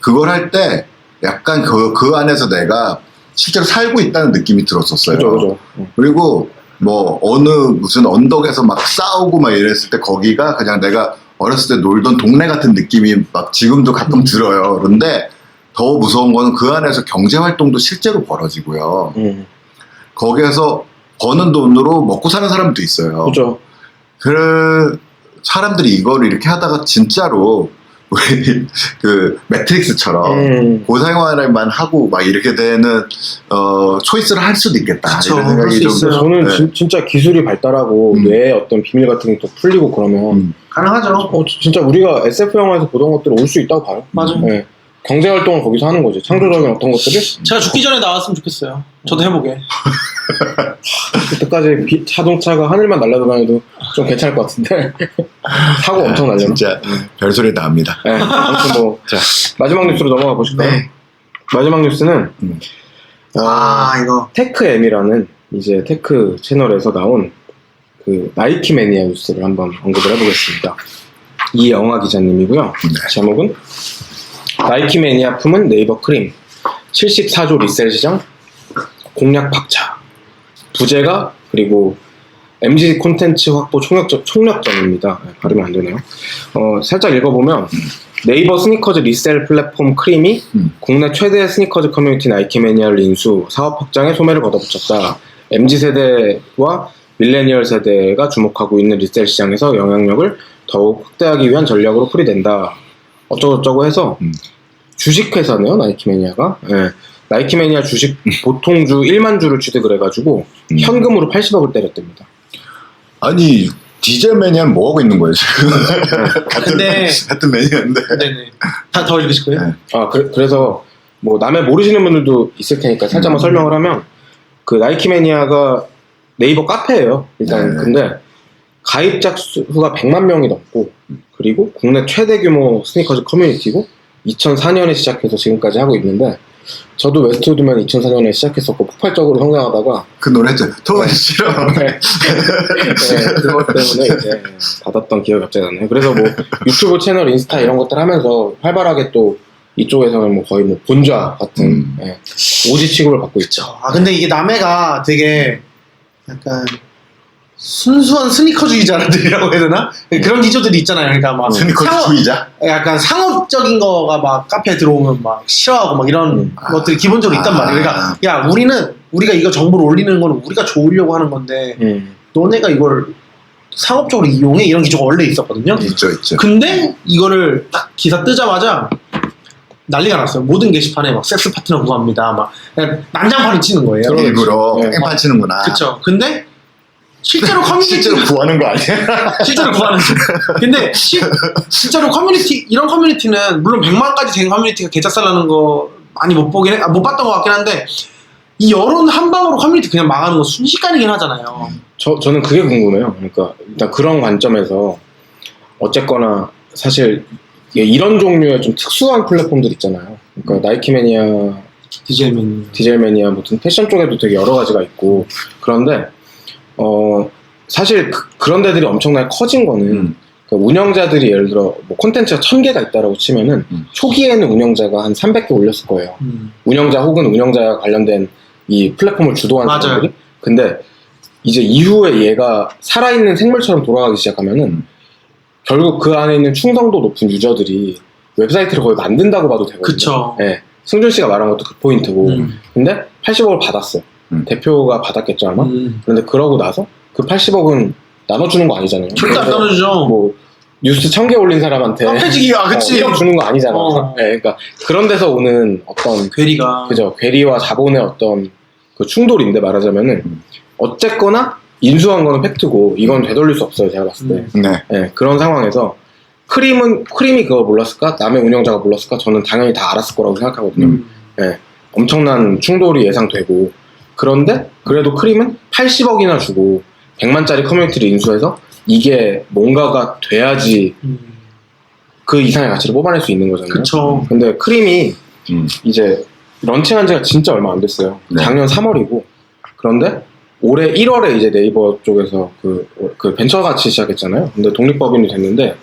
그걸 할 때 약간 그 안에서 내가 실제로 살고 있다는 느낌이 들었었어요. 그죠. 그리고 뭐 어느 무슨 언덕에서 막 싸우고 막 이랬을 때 거기가 그냥 내가 어렸을 때 놀던 동네 같은 느낌이 막 지금도 가끔 들어요. 그런데 더 무서운 거는 그 안에서 경제 활동도 실제로 벌어지고요. 거기에서 버는 돈으로 먹고 사는 사람도 있어요. 그죠. 그 사람들이 이거를 이렇게 하다가 진짜로 우리 그 매트릭스처럼 고생활만 하고 막 이렇게 되는 초이스를 할 수도 있겠다. 그쵸, 이런 생각이 그럴 수 좀. 있어요. 저는 네. 진짜 기술이 발달하고 뇌의 어떤 비밀 같은 게 또 풀리고 그러면 가능하죠. 진짜 우리가 SF 영화에서 보던 것들을 올 수 있다고 봐요. 맞아요. 네. 경제 활동을 거기서 하는 거지. 창조적인 어떤 것들을 제가 죽기 전에 나왔으면 좋겠어요. 저도 해보게. 그때까지 자동차가 하늘만 날아다녀도 좀 괜찮을 것 같은데 사고 엄청 날려나? 진짜 별소리 나옵니다. 네. 아무튼 뭐 자, 마지막 뉴스로 넘어가 보실까요? 네. 마지막 뉴스는 이거. 테크엠이라는 이제 테크 채널에서 나온 그 나이키 매니아 뉴스를 한번 언급을 해보겠습니다. 이영하 기자님이고요. 제목은 나이키 매니아 품은 네이버 크림 74조 리셀 시장 공략 박차 부재가 그리고 MG 콘텐츠 확보 총력전입니다. 발음이 안 되네요. 살짝 읽어보면 네이버 스니커즈 리셀 플랫폼 크림이 국내 최대 스니커즈 커뮤니티 나이키 매니아를 인수 사업 확장에 소매를 걷어붙였다. MZ 세대와 밀레니얼 세대가 주목하고 있는 리셀 시장에서 영향력을 더욱 확대하기 위한 전략으로 풀이된다. 어쩌고저쩌고 해서 주식회사네요. 나이키 매니아가. 네. 나이키 매니아 주식 보통 주 1만 주를 취득을 해가지고 현금으로 80억을 때렸답니다. 아니 디젤 매니아는 뭐 하고 있는 거예요 지금? 같은 매니아인데. 네네. 더 읽으실 거예요? 네. 그래서 뭐 남의 모르시는 분들도 있을 테니까 살짝만 설명을 하면 그 나이키 매니아가 네이버 카페예요. 일단 네. 근데 가입자 수가 100만 명이 넘고 그리고 국내 최대 규모 스니커즈 커뮤니티고 2004년에 시작해서 지금까지 하고 있는데 저도 웨스트우드맨 2004년에 시작했었고 폭발적으로 성장하다가 그 노래 했죠. 돈 싫어. 네, 그것 때문에 이제 받았던 기억이 갑자기 나네요. 그래서 뭐 유튜브 채널, 인스타 이런 것들 하면서 활발하게 또 이쪽에서는 뭐 거의 뭐 본좌 같은 예, 오지 취급을 받고 있죠. 아 근데 이게 남해가 되게 약간 순수한 스니커주의자들이라고 해야 되나? 그런 기조들이 있잖아요. 그러니까 막 스니커주의자? 약간 상업적인 거가 막 카페에 들어오면 막 싫어하고 막 이런 것들이 기본적으로 있단 말이에요. 그러니까 야 우리가 이거 정보를 올리는 거는 우리가 좋으려고 하는 건데 너네가 이걸 상업적으로 이용해? 이런 기조가 원래 있었거든요. 있죠. 근데 이거를 딱 기사 뜨자마자 난리가 났어요. 모든 게시판에 막 섹스 파트너 구합니다. 막 그냥 난장판을 치는 거예요. 일부러 네. 깽판 치는구나. 그쵸. 근데 실제로 커뮤니티 실제로 구하는 거 아니야? 실제로 구하는 근데 실제로 커뮤니티 이런 커뮤니티는 물론 100만까지 된 커뮤니티가 개짝살나는 거 많이 못 봤던 것 같긴 한데 이 여론 한 방으로 커뮤니티 그냥 망하는 건 순식간이긴 하잖아요. 저는 그게 궁금해요. 그러니까 일단 그런 관점에서 어쨌거나 사실 이런 종류의 좀 특수한 플랫폼들 있잖아요. 그러니까 나이키 매니아, 디젤 매니아, 무슨 패션 쪽에도 되게 여러 가지가 있고 그런데 사실 그런 데들이 엄청나게 커진 거는 그 운영자들이 예를 들어 뭐 콘텐츠가 1000개가 있다라고 치면은 초기에는 운영자가 한 300개 올렸을 거예요. 운영자 혹은 운영자와 관련된 이 플랫폼을 주도하는 맞아요. 사람들이. 근데 이제 이후에 얘가 살아있는 생물처럼 돌아가기 시작하면은 결국 그 안에 있는 충성도 높은 유저들이 웹사이트를 거의 만든다고 봐도 되거든요. 그쵸. 예. 승준 씨가 말한 것도 그 포인트고. 근데 80억을 받았어요. 대표가 받았겠죠 아마. 그런데 그러고 나서 그 80억은 나눠주는 거 아니잖아요. 절대 안 나눠주죠. 뭐 뉴스 1000개 올린 사람한테 카페지기 그치. 1억 주는 거 아니잖아. 네, 그러니까 그런 데서 오는 어떤 괴리가 그죠 괴리와 자본의 어떤 그 충돌인데 말하자면은 어쨌거나 인수한 거는 팩트고 이건 되돌릴 수 없어요. 제가 봤을 때. 네. 네, 그런 상황에서 크림이 그걸 몰랐을까? 남의 운영자가 몰랐을까? 저는 당연히 다 알았을 거라고 생각하거든요. 네, 엄청난 충돌이 예상되고 그런데 그래도 크림은 80억이나 주고 100만짜리 커뮤니티를 인수해서 이게 뭔가가 돼야지 그 이상의 가치를 뽑아낼 수 있는 거잖아요. 그쵸. 근데 크림이 이제 런칭한 지가 진짜 얼마 안 됐어요. 네. 작년 3월이고 그런데 올해 1월에 이제 네이버 쪽에서 그 벤처 같이 시작했잖아요. 근데 독립법인이 됐는데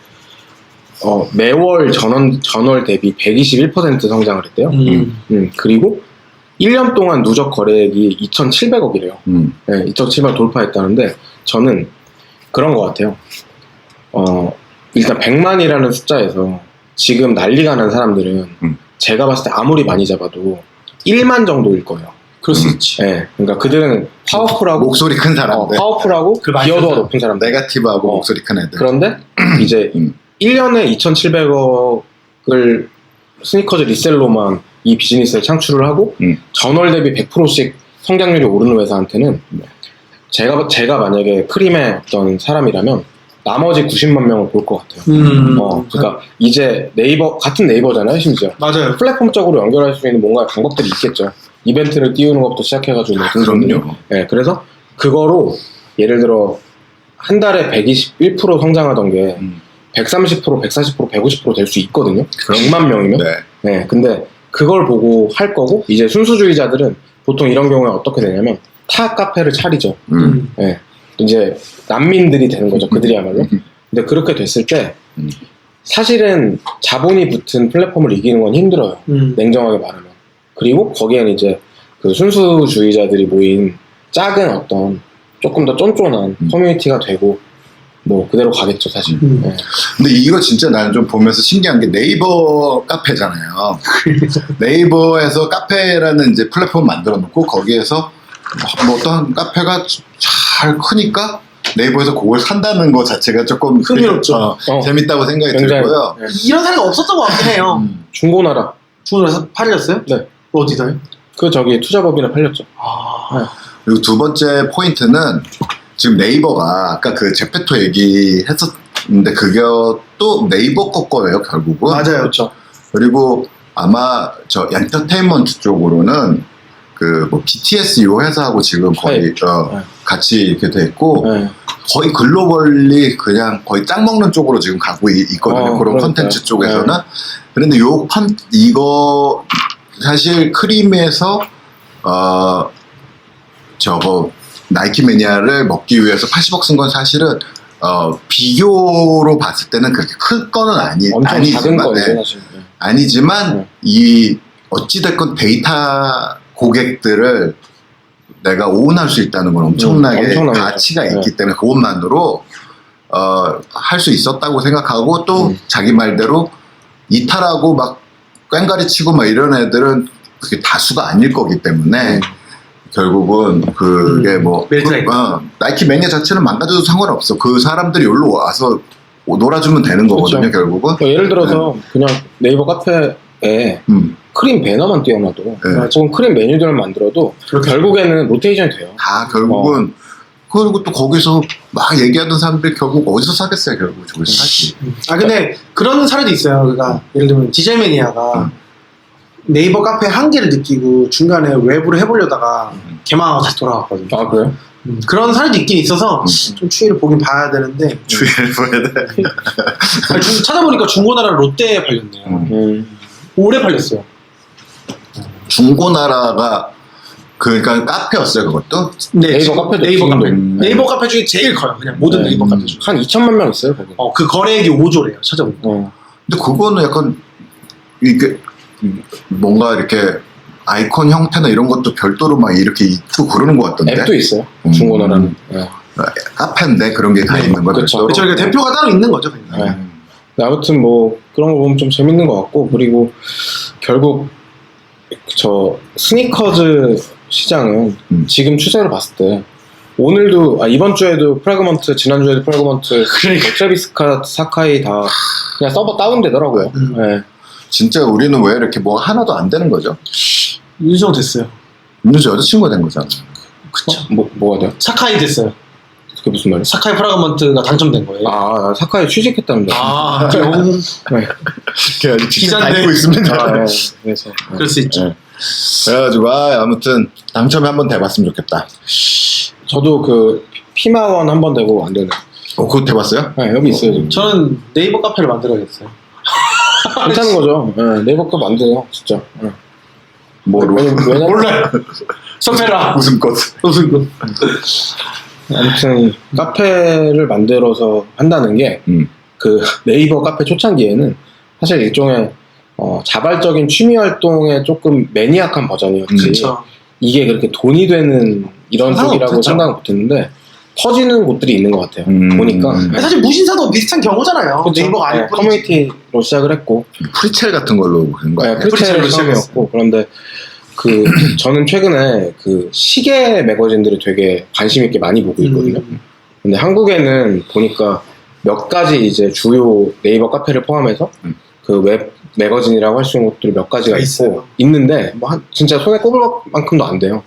매월 전월 대비 121% 성장을 했대요. 그리고 1년 동안 누적 거래액이 2,700억이래요. 네, 2,700억 돌파했다는데 저는 그런 것 같아요. 일단 100만이라는 숫자에서 지금 난리가 난 사람들은 제가 봤을 때 아무리 많이 잡아도 1만 정도일 거예요. 그럴 수 있지. 네, 그러니까 그들은 파워풀하고 목소리 큰 사람들. 파워풀하고 기여도가 높은 사람들. 네거티브하고 목소리 큰 애들. 그런데 이제 1년에 2,700억을 스니커즈 리셀로만 이 비즈니스를 창출을 하고 전월 대비 100%씩 성장률이 오르는 회사한테는 제가 만약에 크림의 어떤 사람이라면 나머지 90만 명을 볼 것 같아요. 그러니까 이제 같은 네이버잖아요, 심지어. 맞아요. 플랫폼적으로 연결할 수 있는 뭔가 방법들이 있겠죠. 이벤트를 띄우는 것부터 시작해가지고. 그럼요. 네, 그래서 그거로 예를 들어 한 달에 121% 성장하던 게 130%, 140%, 150% 될 수 있거든요. 100만 명이면. 네. 네, 근데 그걸 보고 할 거고 이제 순수주의자들은 보통 이런 경우에 어떻게 되냐면 타 카페를 차리죠. 네, 이제 난민들이 되는 거죠. 그들이야말로. 근데 그렇게 됐을 때 사실은 자본이 붙은 플랫폼을 이기는 건 힘들어요. 냉정하게 말하면. 그리고 거기에는 이제 그 순수주의자들이 모인 작은 어떤 조금 더 쫀쫀한 커뮤니티가 되고 뭐 그대로 가겠죠 사실. 네. 근데 이거 진짜 나는 좀 보면서 신기한 게 네이버 카페잖아요. 네이버에서 카페라는 이제 플랫폼 만들어 놓고 거기에서 뭐 어떤 카페가 잘 크니까 네이버에서 그걸 산다는 거 자체가 조금 흥미롭죠. 재밌다고 생각이 굉장히, 들고요. 네. 이런 사례가 없었던 것 같긴 해요. 중고나라. 중국에서 팔렸어요? 네. 어디서요? 그 저기 투자법인에 팔렸죠. 그리고 두 번째 포인트는 지금 네이버가 아까 그 제페토 얘기했었는데 그것도 네이버 거예요 결국은. 맞아요. 그렇죠. 그리고 아마 저 엔터테인먼트 쪽으로는 그 뭐 BTS 이 회사하고 지금 거의 네. 같이 이렇게 돼 있고 네. 거의 글로벌리 그냥 거의 짱 먹는 쪽으로 지금 가고 있거든요. 그런 그러니까요. 컨텐츠 쪽에서는. 네. 그런데 이거 사실 크림에서 저거 나이키 매니아를 먹기 위해서 80억 쓴 건 사실은 비교로 봤을 때는 그렇게 큰 거는 엄청 작은 아니지만 거죠 네. 사실. 네. 아니지만 네. 이 어찌됐건 데이터 고객들을 내가 오운할 수 있다는 건 엄청나게 엄청난 가치가 거죠. 있기 때문에 그것만으로 할 수 있었다고 생각하고 또 자기 말대로 이탈하고 막 꽹가리 치고 막 이런 애들은 그게 다수가 아닐 거기 때문에 결국은 그게 뭐 나이키 매니아 자체는 망가져도 상관없어. 그 사람들이 여기로 와서 놀아주면 되는 거거든요. 그렇죠. 결국은. 예를 들어서 그냥 네이버 카페에 크림 배너만 띄워놔도 혹은 크림 메뉴들을 만들어도 결국에는 로테이션이 돼요. 다 결국은 그리고 또 거기서 막 얘기하던 사람들이 결국 어디서 사겠어요. 결국 저기서 사지. 근데 그런 사례도 있어요. 그러니까 예를 들면 디젤 매니아가 네이버 카페 한계를 느끼고 중간에 외부로 해보려다가 개망하고 다시 돌아갔거든요. 아 그래요? 그런 사례도 있긴 있어서 좀 추이를 보긴 봐야 되는데 주의를 보야 돼. 찾아보니까 중고나라 롯데에 팔렸네요. 오래 팔렸어요. 중고나라가 그러니까 카페였어요. 그것도. 네, 네이버 지금 카페도 네이버 지금도 카페. 있네. 네이버 카페 중에 제일 커요. 그냥 모든 네이버 카페 중에. 한 2천만 명 있어요 거기. 그 거래액이 5조래요. 찾아보니까. 근데 그거는 약간 이게 뭔가 이렇게 아이콘 형태나 이런 것도 별도로 막 이렇게 있고 그러는 것 같던데. 앱도 있어요. 중고나라는. 네. 카페인데 그런 게 다 있는 거예요. 그쵸. 별도로. 그렇죠. 그러니까 대표가 따로 있는 거죠. 그냥. 네. 아무튼 뭐 그런 거 보면 좀 재밌는 것 같고 그리고 결국 저 스니커즈 시장은 지금 추세를 봤을 때 오늘도 이번 주에도 프라그먼트 지난주에도 프라그먼트 트래비스 스캇 사카이 다 그냥 서버 다운되더라고요. 네. 진짜 우리는 왜 이렇게 뭐 하나도 안 되는 거죠? 윤성 됐어요. 윤수 여자친구가 된 거잖아. 그쵸. 뭐가 돼요? 사카이 됐어요. 그게 무슨 말이에요? 사카이 프라그먼트가 당첨된 거예요. 나 사카이 취직했다는데. 네. 그래가지고 직접 기자인데. 다니고 있습니다. 그래서 그럴 수 있죠. 네. 그래가지고 아무튼 당첨에 한번 돼봤으면 좋겠다. 저도 그 피마원 한번 되고 안 되네. 그거 돼봤어요? 네, 여기 있어요 지금. 저는 네이버 카페를 만들어야겠어요. 괜찮은 거죠. 네, 네이버 거 만드요 진짜. 네. 뭐로? 왜냐면 몰라요. 선배라. 무슨 것? 무슨 거. 아무튼 카페를 만들어서 한다는 게 그 네이버 카페 초창기에는 사실 일종의 자발적인 취미 활동의 조금 매니악한 버전이었지. 그렇죠. 이게 그렇게 돈이 되는 이런 상관 쪽이라고 없었죠. 생각은 못했는데 터지는 곳들이 있는 것 같아요. 보니까 사실 무신사도 비슷한 경우잖아요. 그쵸? 네이버가 네, 아니고 커뮤니티로 시작을 했고 프리첼 같은 걸로 그런 거 네, 같아요. 프리첼로 시작이었고 그런데 그 저는 최근에 그 시계 매거진들을 되게 관심 있게 많이 보고 있거든요. 근데 한국에는 보니까 몇 가지 이제 주요 네이버 카페를 포함해서 그 웹 매거진이라고 할 수 있는 것들이 몇 가지가 있고 있는데 뭐 진짜 손에 꼽을 만큼도 안 돼요.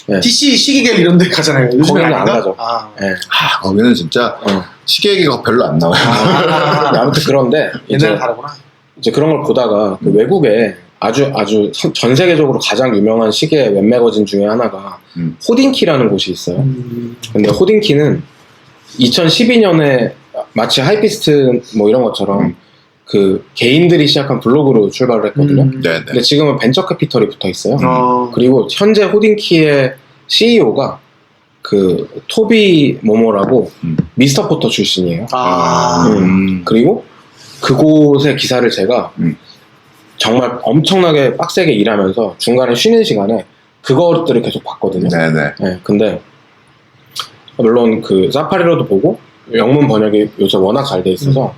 네. DC 시기겔 이런 데 가잖아요. 요즘에 거기는 안 아닌가? 가죠. 네. 거기는 진짜 시계 얘기가 별로 안 나와요. 아무튼 그런데 옛날에 다르구나. 이제 그런 걸 보다가 그 외국에 아주 전 세계적으로 가장 유명한 시계 웹 매거진 중에 하나가 호딩키라는 곳이 있어요. 근데 호딩키는 2012년에 마치 하이피스트 뭐 이런 것처럼 그 개인들이 시작한 블로그로 출발을 했거든요. 네네. 근데 지금은 벤처 캐피털이 붙어 있어요. 그리고 현재 호딩키의 CEO가 그 토비 모모라고 미스터 포터 출신이에요. 그리고 그곳의 기사를 제가 정말 엄청나게 빡세게 일하면서 중간에 쉬는 시간에 그것들을 계속 봤거든요. 네네. 네, 근데 물론 그 사파리로도 보고 영문 번역이 요새 워낙 잘 돼 있어서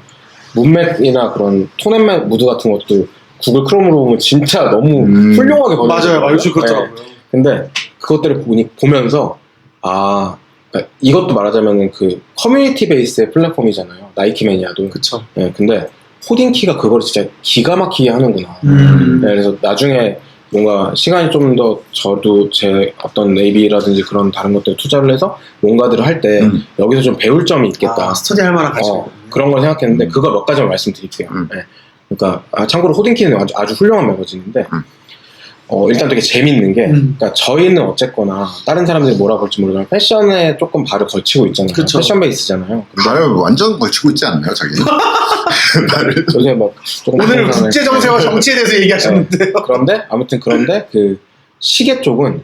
문맥이나 그런 톤앤맥 무드 같은 것도 구글 크롬으로 보면 진짜 너무 훌륭하게 번역돼요. 맞아요. 요즘 그렇더라고요. 네. 근데 그것들을 보면서 그러니까 이것도 말하자면은 그 커뮤니티 베이스의 플랫폼이잖아요. 나이키 매니아도. 그쵸. 네, 근데 호딩키가 그걸 진짜 기가 막히게 하는구나. 네, 그래서 나중에 뭔가 시간이 좀 더 저도 제 어떤 네이비라든지 그런 다른 것들에 투자를 해서 뭔가들을 할 때 여기서 좀 배울 점이 있겠다. 스터디 할 만한 가치. 그런 걸 생각했는데 그거 몇 가지만 말씀드릴게요. 네. 그러니까 참고로 호딩키는 아주 훌륭한 매거진인데 일단 되게 재밌는 게, 그러니까 저희는 어쨌거나 다른 사람들이 뭐라 볼지 모르지만 패션에 조금 발을 걸치고 있잖아요. 그쵸. 패션 베이스잖아요. 근데 발을 완전 걸치고 있지 않나요, 자기? 발을. 요새 막 조금 오늘은 부동산에- 국제 정세와 정치에 대해서 얘기하셨는데요. 그런데 그 시계 쪽은,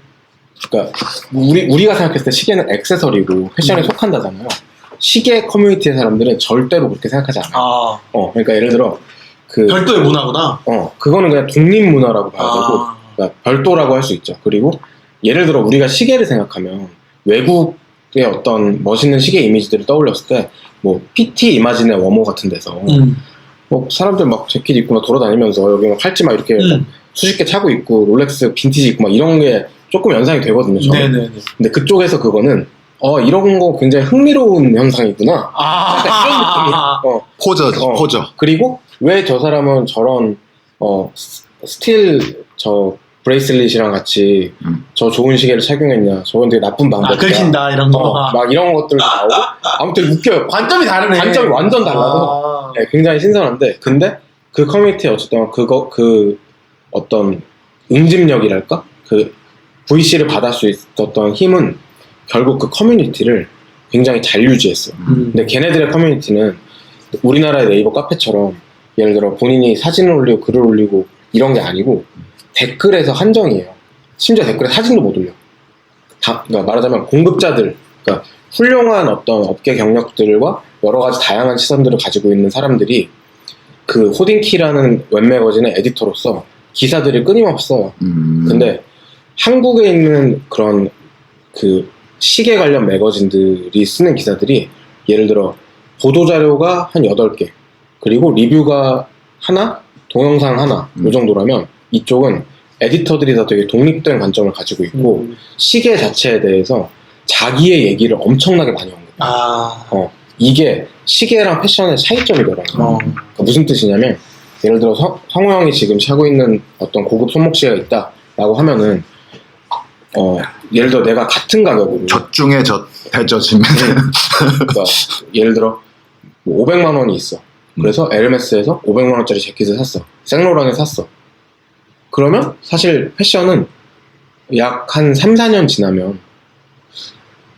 그러니까 우리가 생각했을 때 시계는 액세서리고 패션에 속한다잖아요. 시계 커뮤니티의 사람들은 절대로 그렇게 생각하지 않아요. 아, 그러니까 예를 들어 그 별도의 문화구나. 그거는 그냥 독립 문화라고 봐야 되고, 아, 그러니까 별도라고 할 수 있죠. 그리고 예를 들어 우리가 시계를 생각하면 외국의 어떤 멋있는 시계 이미지들을 떠올렸을 때 뭐 PT 이마진의 워머 같은 데서 뭐 사람들 막 재킷 입고 막 돌아다니면서 여기 막 팔찌 막 이렇게 수십 개 차고 있고 롤렉스 빈티지 입고 막 이런 게 조금 연상이 되거든요. 저는. 네네네. 근데 그쪽에서 그거는 이런 거 굉장히 흥미로운 현상이구나. 약간 이런 느낌이야. 포저죠, 포저. 그리고 왜 저 사람은 저런 스틸 저 브레이슬릿이랑 같이 저 좋은 시계를 착용했냐, 저건 되게 나쁜 방법이야. 긁힌다 이런 거. 막 이런 것들도 나오고 아무튼 웃겨요. 관점이 다르네. 관점이 완전 달라서 네, 굉장히 신선한데, 근데 그 커뮤니티에 어쨌든 그 어떤 응집력이랄까, 그 VC를 받을 수 있었던 힘은 결국 그 커뮤니티를 굉장히 잘 유지했어요. 근데 걔네들의 커뮤니티는 우리나라의 네이버 카페처럼 예를 들어 본인이 사진을 올리고 글을 올리고 이런 게 아니고 댓글에서 한정이에요. 심지어 댓글에 사진도 못 올려. 그러니까 말하자면 공급자들, 그러니까 훌륭한 어떤 업계 경력들과 여러 가지 다양한 시선들을 가지고 있는 사람들이 그 호딩키라는 웹매거진의 에디터로서 기사들이 끊임없이 써요. 근데 한국에 있는 그런 그 시계 관련 매거진들이 쓰는 기사들이 예를 들어 보도자료가 한 8개, 그리고 리뷰가 하나, 동영상 하나, 이 정도라면 이쪽은 에디터들이 다 되게 독립된 관점을 가지고 있고 시계 자체에 대해서 자기의 얘기를 엄청나게 많이 합니다. 이게 시계랑 패션의 차이점이더라고요. 그러니까 무슨 뜻이냐면 예를 들어 성호 형이 지금 차고 있는 어떤 고급 손목시계가 있다라고 하면은 예를 들어 내가 같은 가격으로 젖 중에 젖, 대젖이면. 그러니까 예를 들어 뭐 500만 원이 있어. 그래서 에르메스에서 500만 원짜리 재킷을 샀어. 생로랑에 샀어. 그러면 사실 패션은 약 한 3, 4년 지나면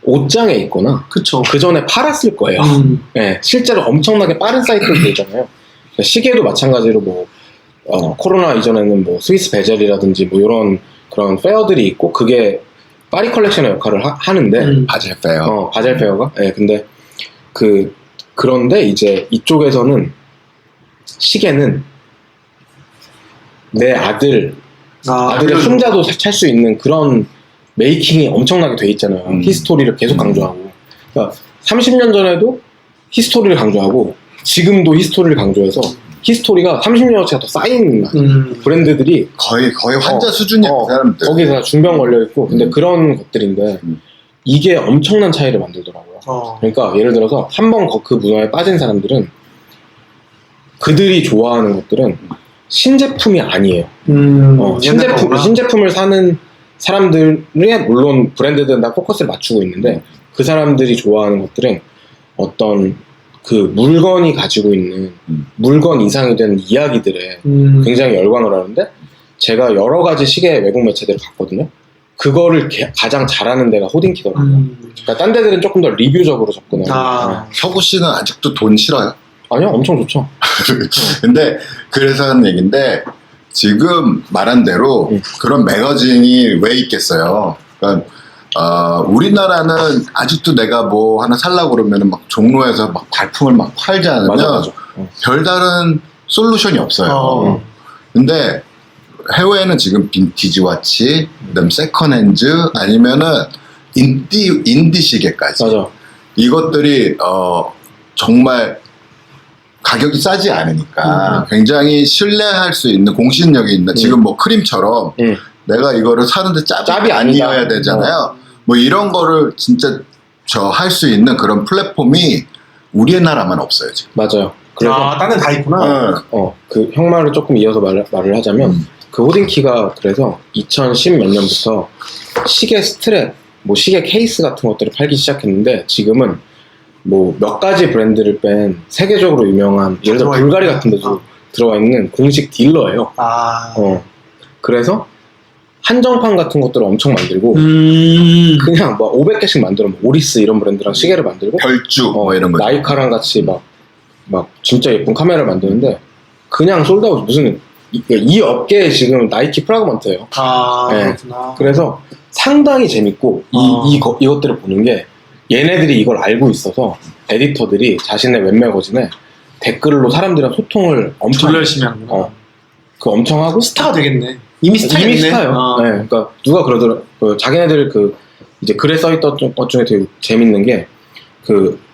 옷장에 있거나 그쵸. 그 전에 팔았을 거예요. 네, 실제로 엄청나게 빠른 사이클이 되잖아요. 그러니까 시계도 마찬가지로 뭐 코로나 이전에는 뭐 스위스 베젤이라든지 뭐 이런 그런 페어들이 있고 그게 파리 컬렉션의 역할을 하는데 바젤 페어. 바젤 페어가. 네, 근데 그런데 이제 이쪽에서는 시계는 내 아들의 손자도 찰 수 있는 그런 메이킹이 엄청나게 돼 있잖아요. 히스토리를 계속 강조하고. 그러니까 30년 전에도 히스토리를 강조하고 지금도 히스토리를 강조해서 히스토리가 30년어치가 더 쌓인 브랜드들이 거의 환자 수준이야, 그 사람들. 거기서 다 중병 걸려있고. 근데 그런 것들인데 이게 엄청난 차이를 만들더라고요. 그러니까 예를 들어서 한번 그 문화에 빠진 사람들은 그들이 좋아하는 것들은 신제품이 아니에요. 신제품을 사는 사람들이 물론 브랜드들은 다 포커스를 맞추고 있는데 그 사람들이 좋아하는 것들은 어떤 그 물건이 가지고 있는 물건 이상이 된 이야기들에 굉장히 열광을 하는데, 제가 여러 가지 시계 외국 매체들을 봤거든요. 그거를 가장 잘하는 데가 호딩키더라고요. 그러니까 딴 데들은 조금 더 리뷰적으로 접근하고. 서구 씨는 아직도 돈 싫어요? 아니요, 엄청 좋죠. 근데 그래서 하는 얘기인데 지금 말한 대로 그런 매거진이 왜 있겠어요? 그러니까 우리나라는 아직도 내가 뭐 하나 살라고 그러면 막 종로에서 막 발품을 막 팔지 않으면 맞아. 별다른 솔루션이 없어요. 근데 해외에는 지금 빈티지 와치, 그다음 세컨핸즈 아니면은 인디 시계까지. 맞아. 이것들이 정말 가격이 싸지 않으니까 굉장히 신뢰할 수 있는 공신력이 있는 지금 뭐 크림처럼 내가 이거를 사는데 짭이 아니어야 되잖아요. 뭐 이런 거를 진짜 할 수 있는 그런 플랫폼이 우리나라만 없어요 지금. 맞아요. 그래서 딴 데는 다 있구나. 그 형 말을 조금 이어서 말을 하자면 그 호딩키가 그래서 2010 몇 년부터 시계 스트랩, 뭐 시계 케이스 같은 것들을 팔기 시작했는데 지금은 뭐 몇 가지 브랜드를 뺀 세계적으로 유명한 예를 들어 불가리 같은 데도 들어와 있는 공식 딜러예요. 그래서 한정판 같은 것들을 엄청 만들고 그냥 뭐 500개씩 만들어 뭐 오리스 이런 브랜드랑 시계를 만들고 별주 뭐 이런 거. 나이카랑 같이 막 진짜 예쁜 카메라를 만드는데 그냥 솔드아웃 무슨 이 업계에 지금 나이키 프라그먼트예요. 네. 그렇구나. 그래서 상당히 재밌고 이것들을 보는 게 얘네들이 이걸 알고 있어서 에디터들이 자신의 웹매거진에 댓글로 사람들이랑 소통을 엄청 졸라 열심히 하는구나. 그 엄청 하고 스타가 되겠네. 이미 스타겠네. 스타요. 네, 그러니까 누가 그러더라. 자기네들 이제 글에 써있던 것 중에 되게 재밌는 게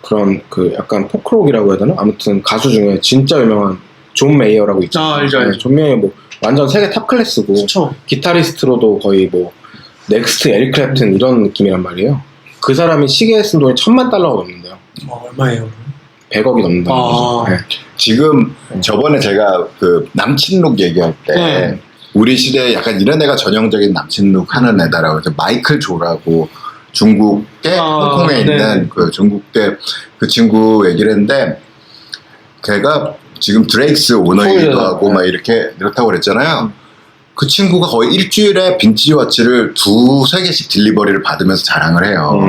그런 약간 포크록이라고 해야 되나? 아무튼 가수 중에 진짜 유명한 존 메이어라고 있잖아요. 알죠. 존 메이어 뭐 완전 세계 탑 클래스고 그쵸. 기타리스트로도 거의 뭐 넥스트 에릭 클랩튼 이런 느낌이란 말이에요. 그 사람이 시계에 쓴 돈이 $10,000가 넘는데요. 얼마예요? 100억이 넘는다는 거죠. 네. 지금 저번에 제가 그 남친룩 얘기할 때 우리 시대에 약간 이런 애가 전형적인 남친룩 하는 애다라고 해서 마이클 조라고 중국계 홍콩에 있는 그 중국계 그 친구 얘기를 했는데 걔가 지금 드레이크스 오너이기도 하고 막 이렇게 이렇다고 그랬잖아요. 그 친구가 거의 일주일에 빈티지 워치를 2-3개씩 딜리버리를 받으면서 자랑을 해요.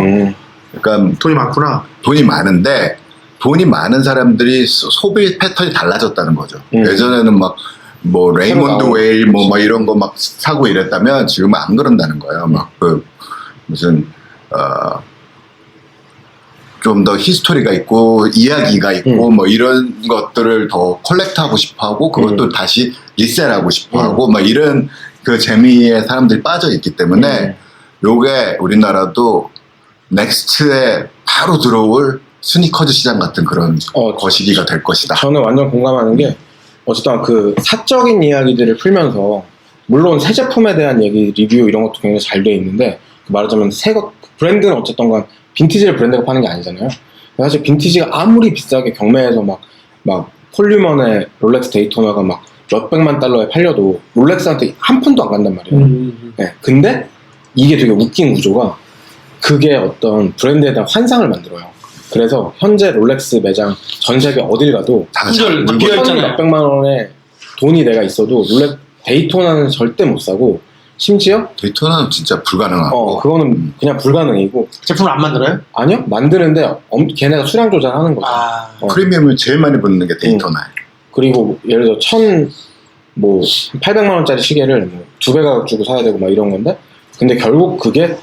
그러니까 돈이 많구나. 돈이 많은데 돈이 많은 사람들이 소비 패턴이 달라졌다는 거죠. 예전에는 막 뭐 레이몬드 웨일 뭐 이런 거 막 사고 이랬다면 지금은 안 그런다는 거예요. 막 무슨 좀 더 히스토리가 있고 이야기가 있고 뭐 이런 것들을 더 컬렉트하고 싶어하고 그것도 다시 리셀하고 싶어하고 막 이런 그 재미에 사람들이 빠져 있기 때문에 요게 우리나라도 넥스트에 바로 들어올 스니커즈 시장 같은 그런 거시기가 될 것이다. 저는 완전 공감하는 게 어쨌든 그 사적인 이야기들을 풀면서 물론 새 제품에 대한 얘기 리뷰 이런 것도 굉장히 잘 돼 있는데 말하자면 브랜드는 어쨌든 간 빈티지를 브랜드가 파는 게 아니잖아요. 사실 빈티지가 아무리 비싸게 경매에서 막 폴리먼의 롤렉스 데이토나가 막 몇백만 달러에 팔려도 롤렉스한테 한 푼도 안 간단 말이에요. 네, 근데 이게 되게 웃긴 구조가 그게 어떤 브랜드에 대한 환상을 만들어요. 그래서 현재 롤렉스 매장 전 세계 어딜 가도 몇백만 원의 돈이 내가 있어도 데이토나는 절대 못 사고 심지어 데이토나는 진짜 불가능하고 그거는 그냥 불가능이고 제품을 안 만들어요? 아니요 만드는데 걔네가 수량 조절하는 거죠. 프리미엄을 제일 많이 붙는 게 데이토나예요. 그리고 예를 들어 800만 원짜리 시계를 뭐 2배 가격 주고 사야 되고 막 이런 건데 근데 결국 그게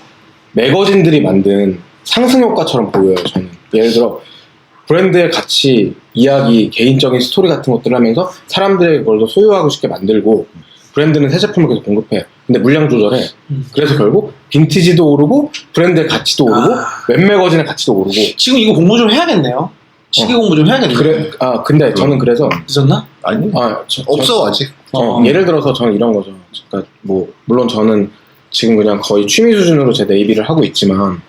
매거진들이 만든 상승 효과처럼 보여요. 저는 예를 들어 브랜드의 가치, 이야기, 개인적인 스토리 같은 것들을 하면서 사람들에게 그걸 더 소유하고 싶게 만들고 브랜드는 새 제품을 계속 공급해. 근데 물량 조절해. 그래서 결국 빈티지도 오르고 브랜드의 가치도 오르고 웹매거진의 가치도 오르고. 지금 이거 공부 좀 해야겠네요. 시계 공부 좀 해야겠네요. 근데 저는 그래서 늦었나? 아니 없어 아직. 예를 들어서 저는 이런 거죠. 그러니까 뭐 물론 저는 지금 그냥 거의 취미 수준으로 제 네이비를 하고 있지만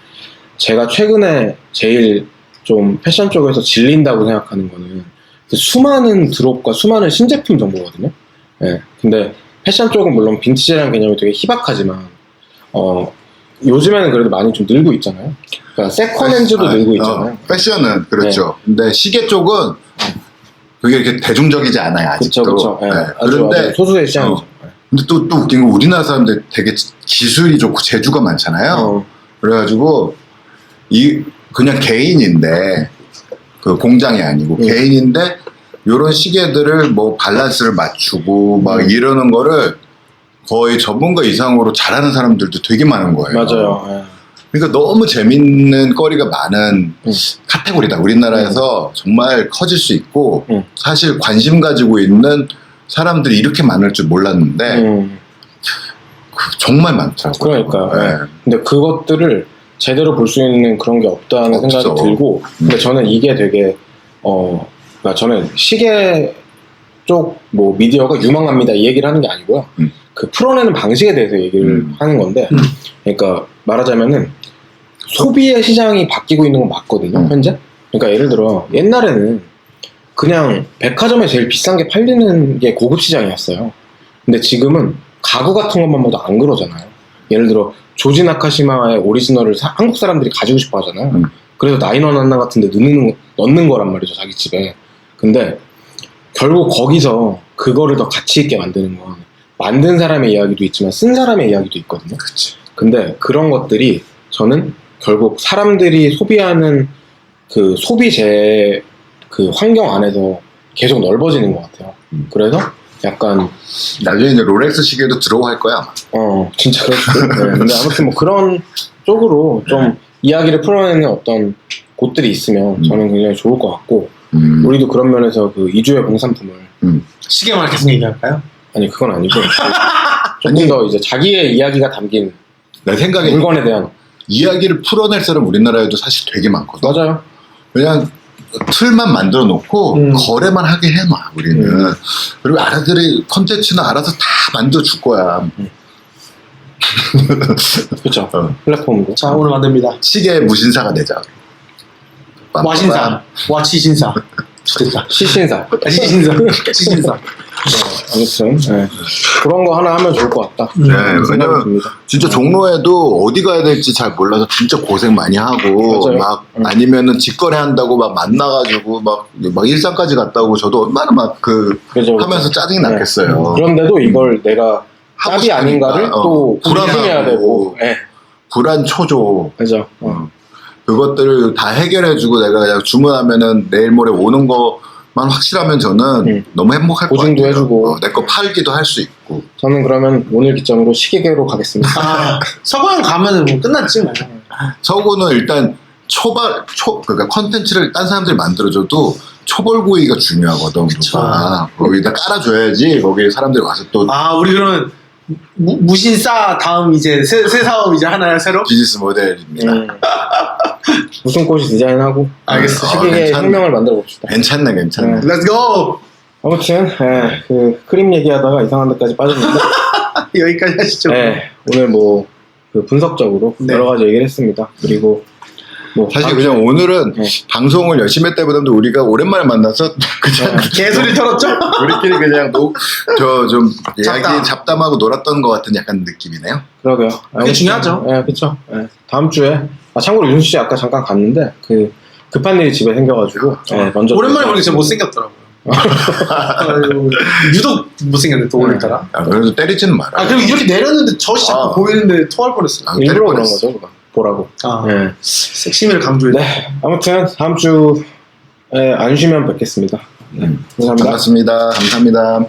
제가 최근에 제일 좀 패션 쪽에서 질린다고 생각하는 거는 그 수많은 드롭과 수많은 신제품 정보거든요. 네. 근데 패션 쪽은 물론 빈티지라는 개념이 되게 희박하지만 요즘에는 그래도 많이 좀 늘고 있잖아요. 그러니까 세컨핸즈도 늘고 있잖아요. 패션은 그렇죠. 네. 근데 시계 쪽은 그게 이렇게 대중적이지 않아요 아직도. 그렇죠. 네. 그런데 아주 소수의 시장이죠. 근데 또 웃긴 건 우리나라 사람들 되게 기술이 좋고 재주가 많잖아요. 그래가지고 그냥 개인인데 그 공장이 아니고 개인인데 요런 시계들을 뭐 밸런스를 맞추고 막 이러는 거를 거의 전문가 이상으로 잘하는 사람들도 되게 많은 거예요. 맞아요. 그러니까 너무 재밌는 거리가 많은 카테고리다. 우리나라에서 정말 커질 수 있고 사실 관심 가지고 있는 사람들이 이렇게 많을 줄 몰랐는데 정말 많더라고요. 그러니까. 근데 그것들을 제대로 볼 수 있는 그런 게 없다는 생각이 들고 근데 저는 이게 되게 그러니까 저는 시계 쪽 뭐 미디어가 유망합니다 이 얘기를 하는 게 아니고요. 그 풀어내는 방식에 대해서 얘기를 하는 건데 그러니까 말하자면은 소비의 시장이 바뀌고 있는 건 맞거든요 현재. 그러니까 예를 들어 옛날에는 그냥 백화점에 제일 비싼 게 팔리는 게 고급 시장이었어요. 근데 지금은 가구 같은 것만 봐도 안 그러잖아요. 예를 들어 조지 나카시마의 오리지널을 한국 사람들이 가지고 싶어 하잖아요. 그래서 나인원 한나 같은 데 넣는 거란 말이죠 자기 집에. 근데 결국 거기서 그거를 더 가치 있게 만드는 건 만든 사람의 이야기도 있지만 쓴 사람의 이야기도 있거든요. 그치. 근데 그런 것들이 저는 결국 사람들이 소비하는 그 소비재 그 환경 안에서 계속 넓어지는 것 같아요. 그래서 약간 나중에 이제 롤렉스 시계도 들어갈 거야 아마. 진짜 그렇죠. 네. 근데 아무튼 뭐 그런 쪽으로 좀 이야기를 풀어내는 어떤 곳들이 있으면 저는 굉장히 좋을 것 같고 우리도 그런 면에서 그 이주의 봉산품을 시계만 계속 얘기할까요? 아니 그건 아니고 조금 더 이제 자기의 이야기가 담긴 내 생각에 물건에 대한 이야기를 풀어낼 사람 우리나라에도 사실 되게 많거든. 맞아요. 그냥 틀만 만들어 놓고 거래만 하게 해놔 우리는. 그리고 알아들이 컨텐츠는 알아서 다 만들어 줄 거야. 그렇죠. 어. 플랫폼도. 자, 오늘 만듭니다. 시계 무신사가 되자. 와신사, 와치신사. 좋겠다. 시신사. 시신사, 시신사. 아무튼 네. 그런 거 하나 하면 좋을 것 같다. 네, 생각이 왜냐면 듭니다. 진짜 종로에도 어디 가야 될지 잘 몰라서 진짜 고생 많이 하고 맞아요. 막 아니면은 직거래 한다고 막 만나가지고 막 일산까지 갔다 오고 저도 얼마나 막 그 그죠. 하면서 짜증이 났겠어요. 그런데도 이걸 내가 하고 짭이 아닌가를 싶으니까, 또 불안하고. 조심해야 되고. 네. 불안 초조 그죠. 그것들을 다 해결해주고 내가 그냥 주문하면은 내일 모레 오는 거만 확실하면 저는 너무 행복할 것 보증도 같아요. 해주고. 내 거 팔기도 할 수 있고. 저는 그러면 오늘 기점으로 시계계로 가겠습니다. 아, 서구형 가면은 뭐 끝났지 뭐. 서구는 일단 그러니까 컨텐츠를 딴 사람들이 만들어줘도 초벌구이가 중요하거든. 우리가. 거기다 깔아줘야지 거기 사람들이 와서 또 아, 우리 그러면 무신싸 다음 이제 새 사업 이제 하나요 새로? 비즈니스 모델입니다. 무슨 꽃이 디자인하고 알겠어. 시계계 괜찮네. 혁명을 만들어 봅시다. 괜찮네. Let's go. 아무튼 그 크림 얘기하다가 이상한 데까지 빠졌는데 여기까지 하시죠. 오늘 뭐 그 분석적으로 네. 여러 가지 얘기를 했습니다. 그리고 뭐 사실 그냥 오늘은 방송을 열심히 했다보다도 우리가 오랜만에 만나서 그냥 개소리 털었죠? 우리끼리 그냥 좀 잡담. 이야기 잡담하고 놀았던 것 같은 약간 느낌이네요. 그러게요. 그게 중요하죠. 그렇죠. 다음 주에 참고로 윤수 씨 아까 잠깐 갔는데 그 급한 일이 집에 생겨가지고 먼저 오랜만에 보니까 진짜 못생겼더라고요. 유독 못생겼네 또 오늘따라. 그래도 때리지는 마라. 아 그리고 이렇게 내렸는데 젖이 자꾸 보이는데 토할 뻔했어요. 일부러 그런 거죠, 그거. 보라고. 섹시미를 강조해. 네, 아무튼 다음 주에 안 쉬면 뵙겠습니다. 감사합니다. 반갑습니다. 감사합니다.